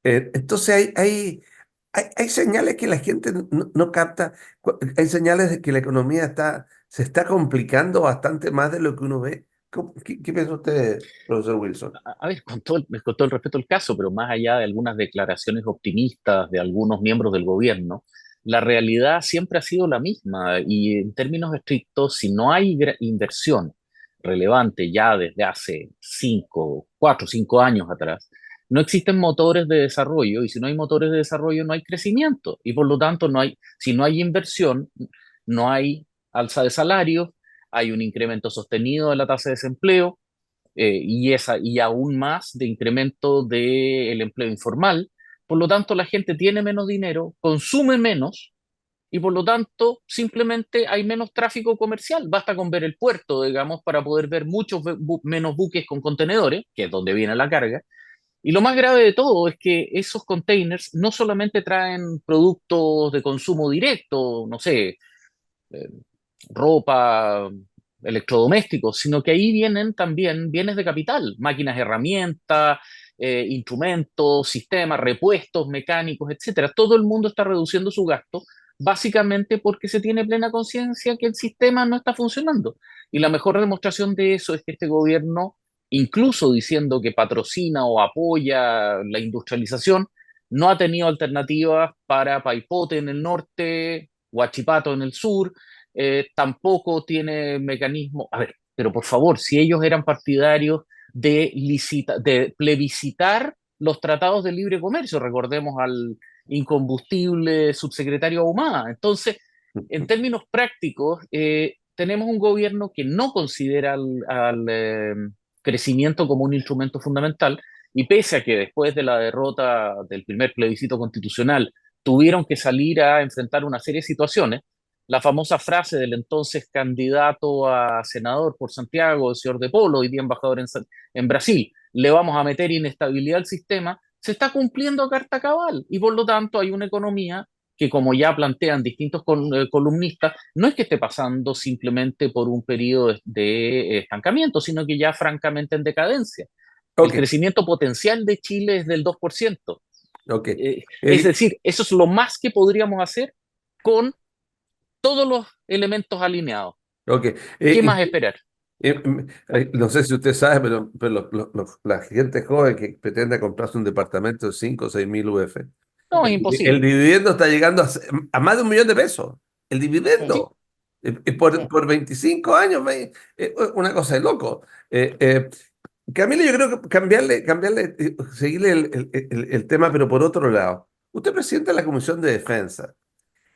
Entonces hay señales que la gente no capta, hay señales de que la economía se está complicando bastante más de lo que uno ve. ¿Qué piensa usted, profesor Wilson? A ver, con todo el respeto al caso, pero más allá de algunas declaraciones optimistas de algunos miembros del gobierno, la realidad siempre ha sido la misma y en términos estrictos, si no hay inversión relevante ya desde hace 4 o 5 años atrás, no existen motores de desarrollo y si no hay motores de desarrollo no hay crecimiento y por lo tanto si no hay inversión, no hay alza de salarios, hay un incremento sostenido de la tasa de desempleo y aún más de incremento del empleo informal. Por lo tanto, la gente tiene menos dinero, consume menos y por lo tanto simplemente hay menos tráfico comercial. Basta con ver el puerto, digamos, para poder ver muchos menos buques con contenedores, que es donde viene la carga. Y lo más grave de todo es que esos containers no solamente traen productos de consumo directo, no sé, eh, ropa, electrodomésticos, sino que ahí vienen también bienes de capital, máquinas, herramientas, instrumentos, sistemas, repuestos mecánicos, etcétera. Todo el mundo está reduciendo su gasto, básicamente porque se tiene plena conciencia que el sistema no está funcionando. Y la mejor demostración de eso es que este gobierno, incluso diciendo que patrocina o apoya la industrialización, no ha tenido alternativas para Paipote en el norte, Huachipato en el sur, tampoco tiene mecanismo. A ver, pero por favor, si ellos eran partidarios de plebiscitar los tratados de libre comercio, recordemos al incombustible subsecretario Ahumada. Entonces, en términos prácticos, tenemos un gobierno que no considera al crecimiento como un instrumento fundamental y pese a que después de la derrota del primer plebiscito constitucional tuvieron que salir a enfrentar una serie de situaciones, la famosa frase del entonces candidato a senador por Santiago, el señor De Polo, hoy día embajador en Brasil, le vamos a meter inestabilidad al sistema, se está cumpliendo a carta cabal y por lo tanto hay una economía que, como ya plantean distintos columnistas, no es que esté pasando simplemente por un periodo de estancamiento, sino que ya francamente en decadencia. El Ok, crecimiento potencial de Chile es del 2%. ok. Es Eh, decir, eso es lo más que podríamos hacer con todos los elementos alineados. ok. ¿Qué Y más esperar? no sé si usted sabe, pero la gente joven que pretende comprarse un departamento de 5 o 6 mil UF, No, es el imposible. dividendo está llegando a más de 1 millón de pesos. El Sí, Sí. dividendo. sí. Por 25 años, una cosa de loco. Camilo, yo creo que seguirle el tema, pero por otro lado. Usted presenta la Comisión de Defensa.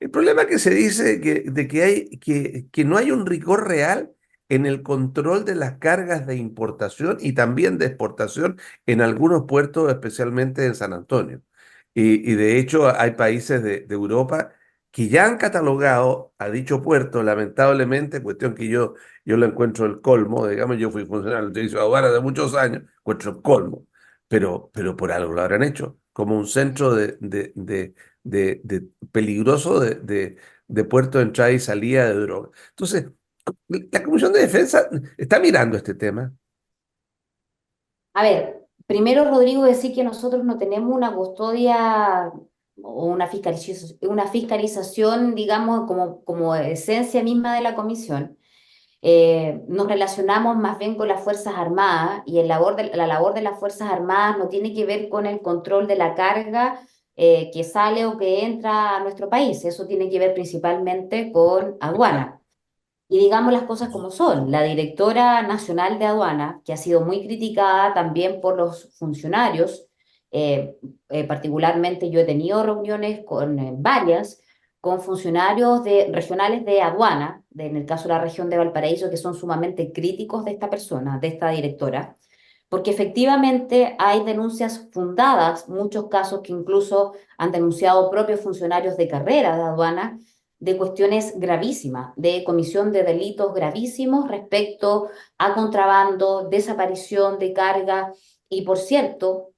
El problema que se dice que no hay un rigor real en el control de las cargas de importación y también de exportación en algunos puertos, especialmente en San Antonio. Y de hecho hay países de Europa que ya han catalogado a dicho puerto, lamentablemente, cuestión que yo lo encuentro el colmo, digamos, yo fui funcionario del servicio de aduana de muchos años, encuentro el colmo, pero por algo lo habrán hecho, como un centro de peligroso de puerto de entrada y salida de droga. Entonces, la Comisión de Defensa está mirando este tema. A ver, primero, Rodrigo, decir que nosotros no tenemos una custodia o una fiscalización, digamos, como esencia misma de la comisión. Nos relacionamos más bien con las Fuerzas Armadas y la labor de las Fuerzas Armadas no tiene que ver con el control de la carga que sale o que entra a nuestro país. Eso tiene que ver principalmente con aduana. Y digamos las cosas como son. La directora nacional de aduana, que ha sido muy criticada también por los funcionarios, particularmente yo he tenido reuniones con varias, con funcionarios regionales de aduana, en el caso de la región de Valparaíso, que son sumamente críticos de esta persona, de esta directora, porque efectivamente hay denuncias fundadas, muchos casos que incluso han denunciado propios funcionarios de carrera de aduana, de cuestiones gravísimas, de comisión de delitos gravísimos respecto a contrabando, desaparición de carga y, por cierto,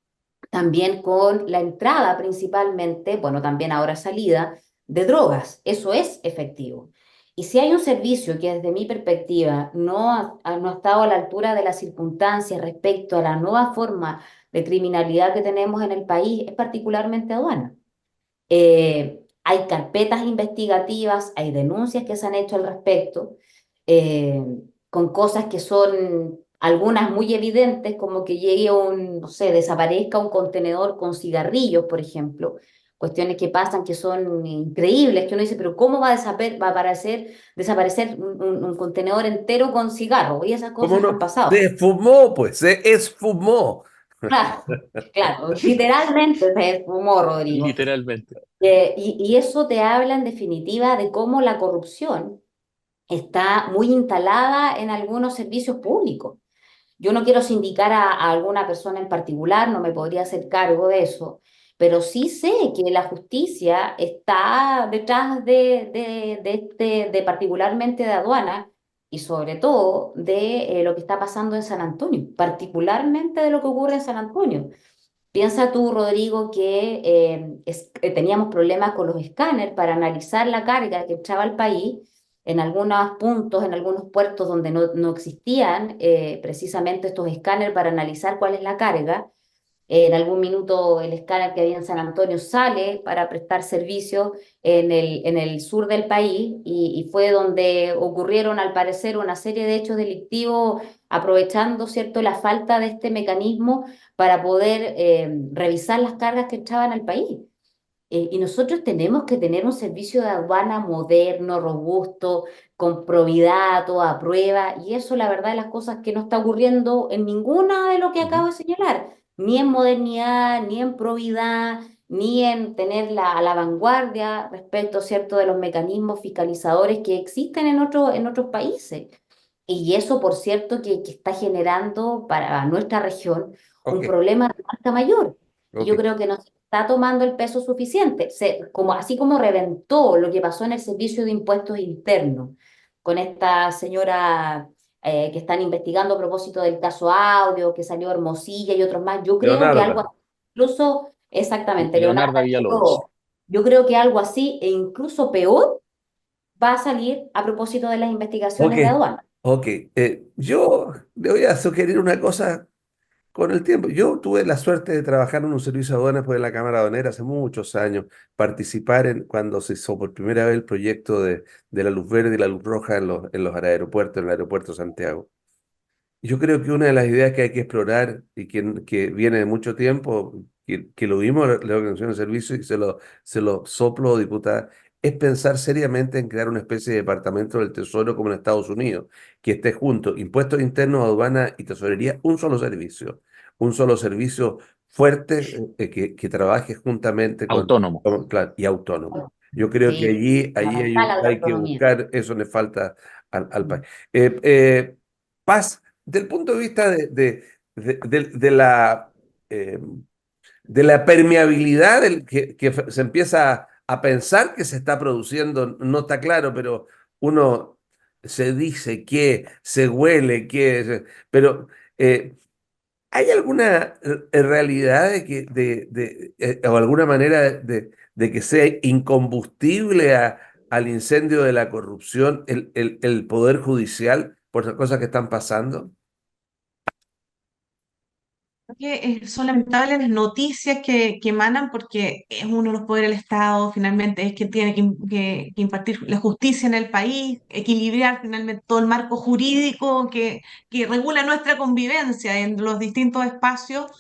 también con la entrada principalmente, bueno, también ahora salida, de drogas. Eso es efectivo. Y si hay un servicio que desde mi perspectiva no ha estado a la altura de las circunstancias respecto a la nueva forma de criminalidad que tenemos en el país, es particularmente aduana. Hay carpetas investigativas, hay denuncias que se han hecho al respecto, eh, con cosas que son algunas muy evidentes, como que llegue un, no sé, desaparezca un contenedor con cigarrillos, por ejemplo. Cuestiones que pasan que son increíbles, que uno dice, pero ¿cómo va a desaparecer un contenedor entero con cigarros? Y esas ¿Cómo cosas han no? pasado. Se esfumó, pues, se esfumó. Claro, claro, literalmente se esfumó, Rodrigo. literalmente. Y eso te habla en definitiva de cómo la corrupción está muy instalada en algunos servicios públicos. Yo no quiero sindicar a alguna persona en particular, no me podría hacer cargo de eso, pero sí sé que la justicia está detrás de particularmente de aduana y sobre todo de lo que está pasando en San Antonio, particularmente de lo que ocurre en San Antonio. Piensa tú, Rodrigo, que teníamos problemas con los escáneres para analizar la carga que entraba al país en algunos puntos, en algunos puertos donde no existían precisamente estos escáneres para analizar cuál es la carga. En algún minuto el escáner que había en San Antonio sale para prestar servicio en el sur del país y fue donde ocurrieron al parecer una serie de hechos delictivos aprovechando, ¿cierto?, la falta de este mecanismo para poder revisar las cargas que entraban al país. Y nosotros tenemos que tener un servicio de aduana moderno, robusto, con probidad, toda prueba, y eso la verdad de las cosas que no está ocurriendo en ninguna de lo que acabo Ujú. de señalar, ni en modernidad, ni en probidad, ni en tener a la vanguardia respecto, ¿cierto?, de los mecanismos fiscalizadores que existen en otros países. Y eso, por cierto, que está generando para nuestra región un Ok, problema de marca mayor. Y ok. yo creo que no se está tomando el peso suficiente. Así como reventó lo que pasó en el Servicio de Impuestos Internos con esta señora que están investigando a propósito del caso Audio, que salió Hermosilla y otros más, yo creo que algo Leonardo. así, incluso, exactamente, Leonardo, Leonardo Villalobos. yo creo que algo así e incluso peor va a salir a propósito de las Ok, investigaciones de aduana. ok. Yo le voy a sugerir una cosa con el tiempo. Yo tuve la suerte de trabajar en un servicio de aduanas por la Cámara Aduanera hace muchos años, participar en cuando se hizo por primera vez el proyecto de la luz verde y la luz roja en los aeropuertos, en el aeropuerto de Santiago. Yo creo que una de las ideas que hay que explorar y que viene de mucho tiempo, que lo vimos en la Organización de Servicios y se lo soplo, diputada, es pensar seriamente en crear una especie de departamento del Tesoro como en Estados Unidos, que esté junto, impuestos internos, aduana y tesorería, un solo servicio fuerte que trabaje juntamente Autónomo. claro, y autónomo. Yo creo que Sí, allí fundamental la hay que autonomía. buscar, eso le falta al país. Mm. Paz, del punto de vista eh, de la permeabilidad se empieza a pensar que se está produciendo, no está claro, pero uno se dice que, se huele que, pero ¿hay alguna realidad de o alguna manera de que sea incombustible al incendio de la corrupción el poder judicial por las cosas que están pasando? Que son lamentables las noticias que emanan porque es uno de los poderes del Estado, finalmente es quien tiene que impartir la justicia en el país, equilibrar finalmente todo el marco jurídico que regula nuestra convivencia en los distintos espacios,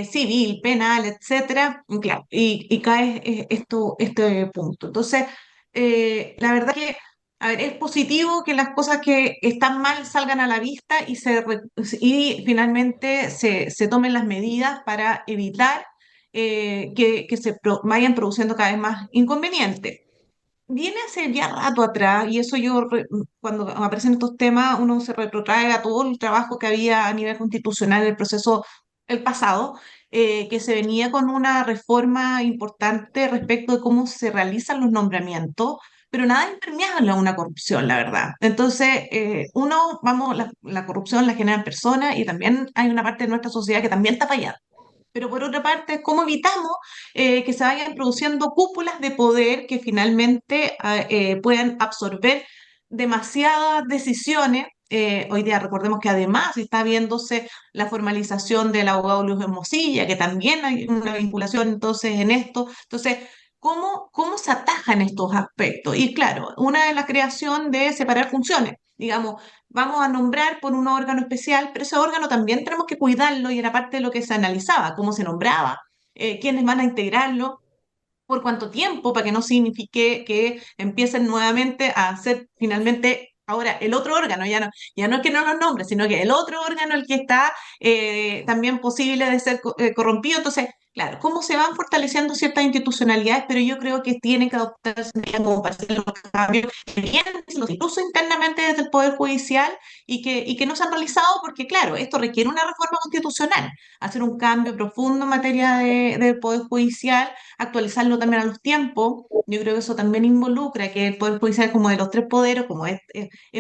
civil, penal, etcétera, y claro, y cae este punto. Entonces, la verdad que a ver, es positivo que las cosas que están mal salgan a la vista y finalmente se tomen las medidas para evitar que vayan produciendo cada vez más inconvenientes. Viene hace ya rato atrás, y eso cuando aparecen estos temas, uno se retrotrae a todo el trabajo que había a nivel constitucional en el proceso, el pasado, que se venía con una reforma importante respecto de cómo se realizan los nombramientos, pero nada impermeable a una corrupción, la verdad. Entonces, la corrupción la generan personas y también hay una parte de nuestra sociedad que también está fallada. Pero por otra parte, ¿cómo evitamos que se vayan produciendo cúpulas de poder que finalmente puedan absorber demasiadas decisiones? Hoy día recordemos que además está viéndose la formalización del abogado Luis Hermosilla, que también hay una vinculación entonces en esto. Entonces, ¿cómo se atajan estos aspectos? Y claro, una es la creación de separar funciones. digamos, vamos a nombrar por un órgano especial, pero ese órgano también tenemos que cuidarlo y era parte de lo que se analizaba, cómo se nombraba, quiénes van a integrarlo, por cuánto tiempo, para que no signifique que empiecen nuevamente a hacer finalmente ahora el otro órgano, ya no es que no los nombres, sino que el otro órgano el que está también posible de ser corrompido. Entonces, claro, cómo se van fortaleciendo ciertas institucionalidades, pero yo creo que tienen que adoptarse medidas como para hacer los cambios que vienen incluso internamente desde el Poder Judicial y que no se han realizado porque, claro, esto requiere una reforma constitucional, hacer un cambio profundo en materia del Poder Judicial, actualizarlo también a los tiempos. Yo creo que eso también involucra que el Poder Judicial, como de los tres poderes, como es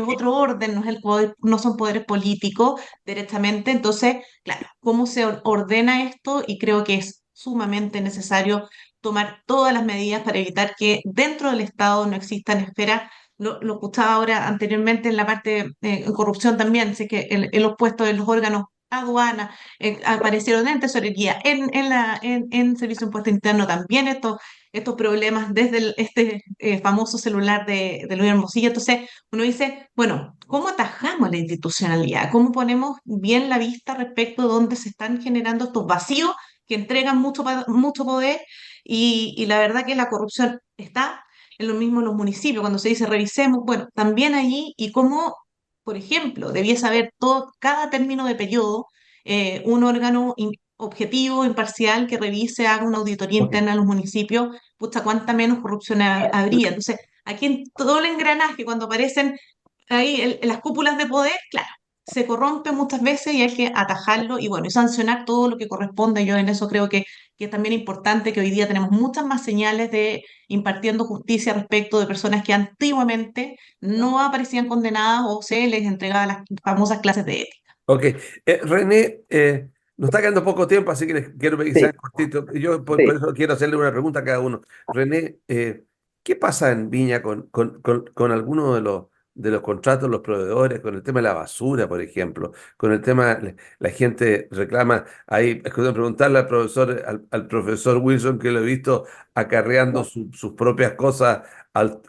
otro orden, no es el poder, no son poderes políticos directamente. Entonces, claro, ¿cómo se ordena esto? Y creo que es sumamente necesario tomar todas las medidas para evitar que dentro del Estado no existan esferas. Lo escuchaba ahora anteriormente en la parte de corrupción también, sé que en los puestos de los órganos aduana, aparecieron en tesorería, en servicio de impuesto interno también estos problemas desde este famoso celular de Luis Hermosillo. Entonces uno dice, bueno, ¿cómo atajamos la institucionalidad? ¿Cómo ponemos bien la vista respecto de dónde se están generando estos vacíos que entregan mucho poder? Y la verdad que la corrupción está en lo mismo en los municipios, cuando se dice revisemos, bueno, también allí y cómo, por ejemplo, debiese haber cada término de periodo un órgano objetivo, imparcial, que revise, haga una auditoría Ok. interna en los municipios, pucha, cuánta menos corrupción habría. Entonces, aquí en todo el engranaje, cuando aparecen ahí las cúpulas de poder, claro, se corrompe muchas veces y hay que atajarlo y bueno, y sancionar todo lo que corresponda. Yo en eso creo que es también importante que hoy día tenemos muchas más señales de impartiendo justicia respecto de personas que antiguamente no aparecían condenadas o se les entregaba las famosas clases de ética. Ok. René, nos está quedando poco tiempo, así que les quiero que sean Sí, cortitos. Yo por sí. eso quiero hacerle una pregunta a cada uno. René, ¿qué pasa en Viña con algunos de los contratos, los proveedores, con el tema de la basura, por ejemplo? Con el tema, la gente reclama, ahí, escuché preguntarle al profesor Wilson, que lo he visto acarreando sus propias cosas a la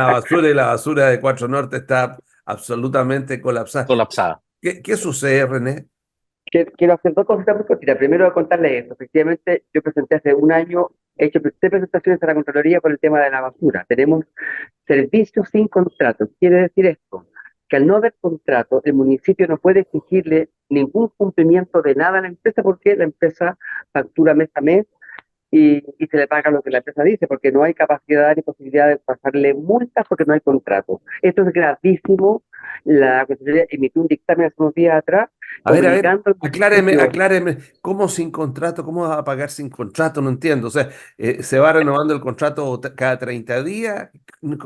basura, y la basura de Cuatro Norte está absolutamente colapsada. colapsada. ¿Qué sucede, René? Quiero hacer dos cosas muy cortitas. Primero, contarle esto. Efectivamente, yo presenté hace un año, he hecho tres presentaciones a la Contraloría por el tema de la basura. Tenemos servicios sin contrato. Quiere decir esto, que al no haber contrato, el municipio no puede exigirle ningún cumplimiento de nada a la empresa porque la empresa factura mes a mes y se le paga lo que la empresa dice, porque no hay capacidad ni posibilidad de pasarle multas porque no hay contrato. Esto es gravísimo. La Contraloría emitió un dictamen hace unos días atrás A ver, obligando al municipio. acláreme, ¿cómo sin contrato? ¿Cómo vas a pagar sin contrato? No entiendo. O sea, ¿se va renovando el contrato cada 30 días? No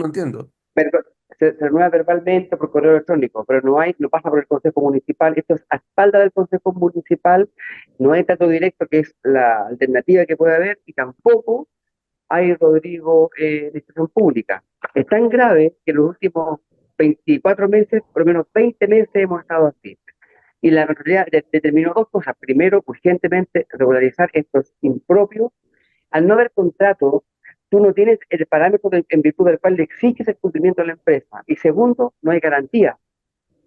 entiendo. Pero se renueva verbalmente por correo electrónico, pero no pasa por el Consejo Municipal. Esto es a espalda del Consejo Municipal, no hay trato directo, que es la alternativa que puede haber, y tampoco hay, Rodrigo, distribución pública. Es tan grave que en los últimos 24 meses, por lo menos 20 meses, hemos estado así. Y la Contraloría determinó dos cosas. Primero, urgentemente regularizar estos impropios. Al no haber contrato, tú no tienes el parámetro en virtud del cual le exiges el cumplimiento de la empresa. Y segundo, no hay garantía.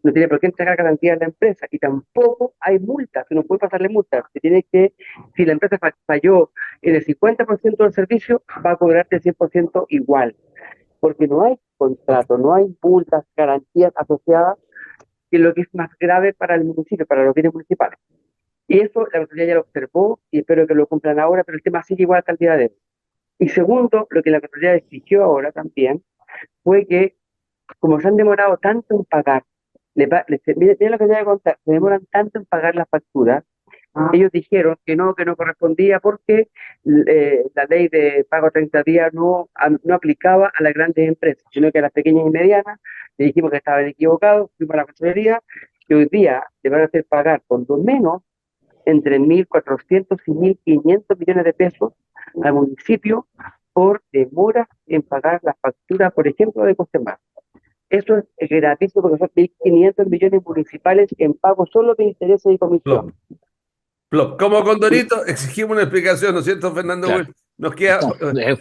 No tiene por qué entregar garantía a la empresa. Y tampoco hay multas, que no puede pasarle multas. Se tiene que, si la empresa falló en el 50% del servicio, va a cobrarte el 100% igual. Porque no hay Ok. contrato, no hay multas, garantías asociadas, que es lo que es más grave para el municipio, para los bienes municipales. Y eso la autoridad ya lo observó y espero que lo cumplan ahora, pero el tema sigue igual hasta el día de hoy. Y segundo, lo que la autoridad exigió ahora también fue que, como se han demorado tanto en pagar, mira lo que te voy a contar, se demoran tanto en pagar las facturas, ellos dijeron que no correspondía porque la ley de pago a 30 días no aplicaba a las grandes empresas, sino que a las pequeñas y medianas. Le dijimos que estaban equivocados, fuimos a la Contraloría, que hoy día le van a hacer pagar con lo menos entre 1.400 y 1.500 millones de pesos al municipio por demoras en pagar las facturas, por ejemplo, de Costemar. Eso es gratísimo porque son 1.500 millones municipales en pago solo de intereses y Plop, comisión. plop. Como Condorito, exigimos una explicación, ¿no es cierto, Fernando Claro, Will? Nos queda no, es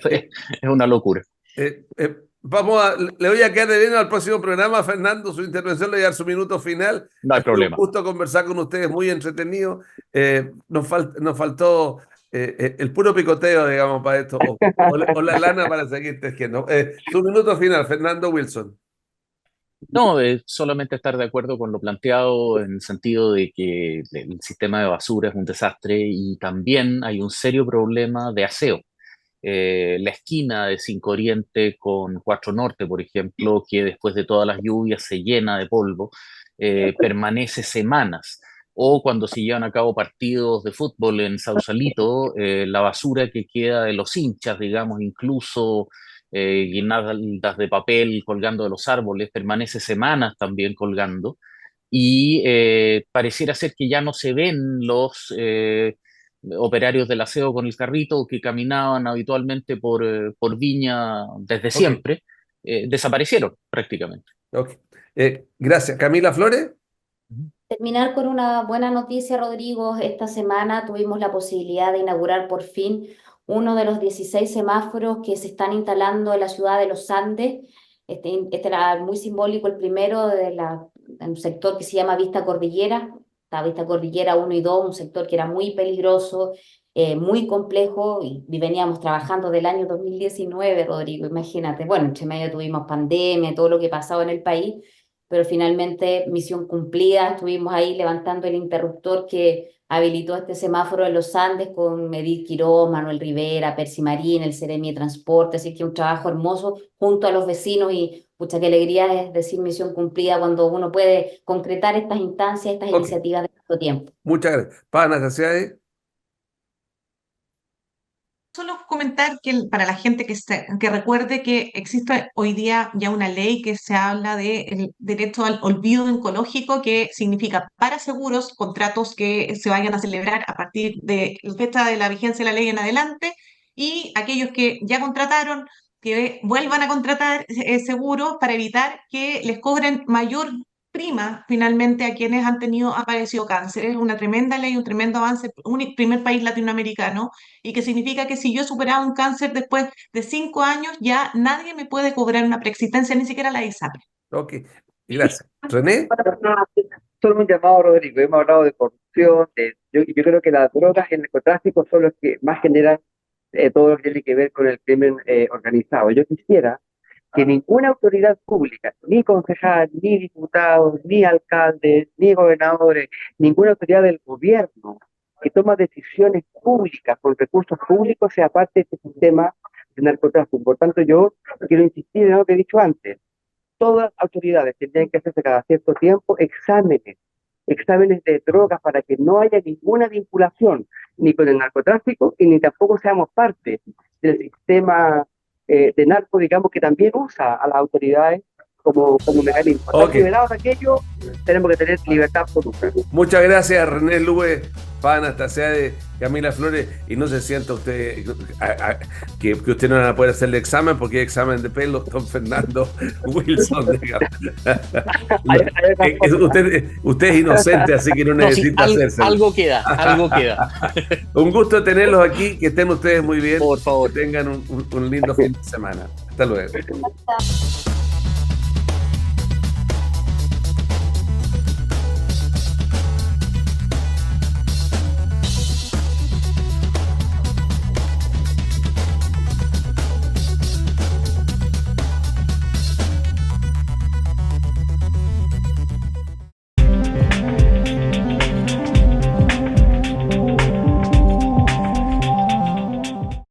una locura. eh, eh, Le voy a quedar debiendo al próximo programa, Fernando, su intervención, le voy a dar su minuto final. No hay Ha sido un problema. gusto conversar con ustedes, muy entretenido. Nos faltó el puro picoteo, digamos, para esto, o la lana para seguir tejiendo. Su minuto final, Fernando Wilson. No, solamente estar de acuerdo con lo planteado en el sentido de que el sistema de basura es un desastre y también hay un serio problema de aseo. La esquina de 5 Oriente con 4 Norte, por ejemplo, que después de todas las lluvias se llena de polvo, permanece semanas. O cuando se llevan a cabo partidos de fútbol en Sausalito, la basura que queda de los hinchas, digamos, incluso guirnaldas de papel colgando de los árboles, permanece semanas también colgando. Y pareciera ser que ya no se ven los operarios del aseo con el carrito que caminaban habitualmente por Viña desde siempre, desaparecieron prácticamente. Ok. Gracias. Camila Flores. Terminar con una buena noticia, Rodrigo. Esta semana tuvimos la posibilidad de inaugurar por fin uno de los 16 semáforos que se están instalando en la ciudad de Los Andes. Este era muy simbólico, el primero de un sector que se llama Vista Cordillera, la Vista Cordillera 1 y 2, un sector que era muy peligroso, muy complejo, y veníamos trabajando del año 2019, Rodrigo, imagínate. Bueno, entre medio tuvimos pandemia, todo lo que pasaba en el país, pero finalmente misión cumplida. Estuvimos ahí levantando el interruptor que habilitó este semáforo en los Andes con Edith Quiroz, Manuel Rivera, Percy Marín, el Seremi de Transporte, así que un trabajo hermoso junto a los vecinos, y pucha, qué alegría es decir misión cumplida cuando uno puede concretar estas instancias, estas iniciativas de tanto tiempo. Muchas gracias. Anastasia. Solo comentar que para la gente que recuerde que existe hoy día ya una ley que se habla del derecho al olvido oncológico, que significa para seguros, contratos que se vayan a celebrar a partir de la fecha de la vigencia de la ley en adelante, y aquellos que ya contrataron, que vuelvan a contratar seguros para evitar que les cobren mayor prima finalmente a quienes han aparecido cáncer. Es una tremenda ley, un tremendo avance, un primer país latinoamericano, y que significa que si yo he superado un cáncer después de 5 años, ya nadie me puede cobrar una preexistencia, ni siquiera la ISAPRE. Ok, gracias. René. Solo un llamado, Rodrigo. Hemos hablado de corrupción. Yo creo que las drogas y el narcotráfico son los que más generan todo lo que tiene que ver con el crimen organizado. Yo quisiera que ninguna autoridad pública, ni concejal, ni diputados, ni alcaldes, ni gobernadores, ninguna autoridad del gobierno que toma decisiones públicas con recursos públicos sea parte de este sistema de narcotráfico. Por tanto, yo quiero insistir en lo que he dicho antes. Todas las autoridades tendrían que hacerse cada cierto tiempo exámenes de drogas, para que no haya ninguna vinculación ni con el narcotráfico y ni tampoco seamos parte del sistema de narco, digamos, que también usa a las autoridades como mecanismo. Estar liberados de aquello, tenemos que tener libertad absoluta. Muchas gracias, René Lube, Anastasia de Camila Flores, y no se sienta usted que usted no va a poder hacerle examen, porque hay examen de pelo, don Fernando Wilson. Usted es inocente, así que no necesita hacerse. Algo queda. Un gusto tenerlos aquí, que estén ustedes muy bien. Por favor. Que tengan un lindo fin de semana. Hasta luego.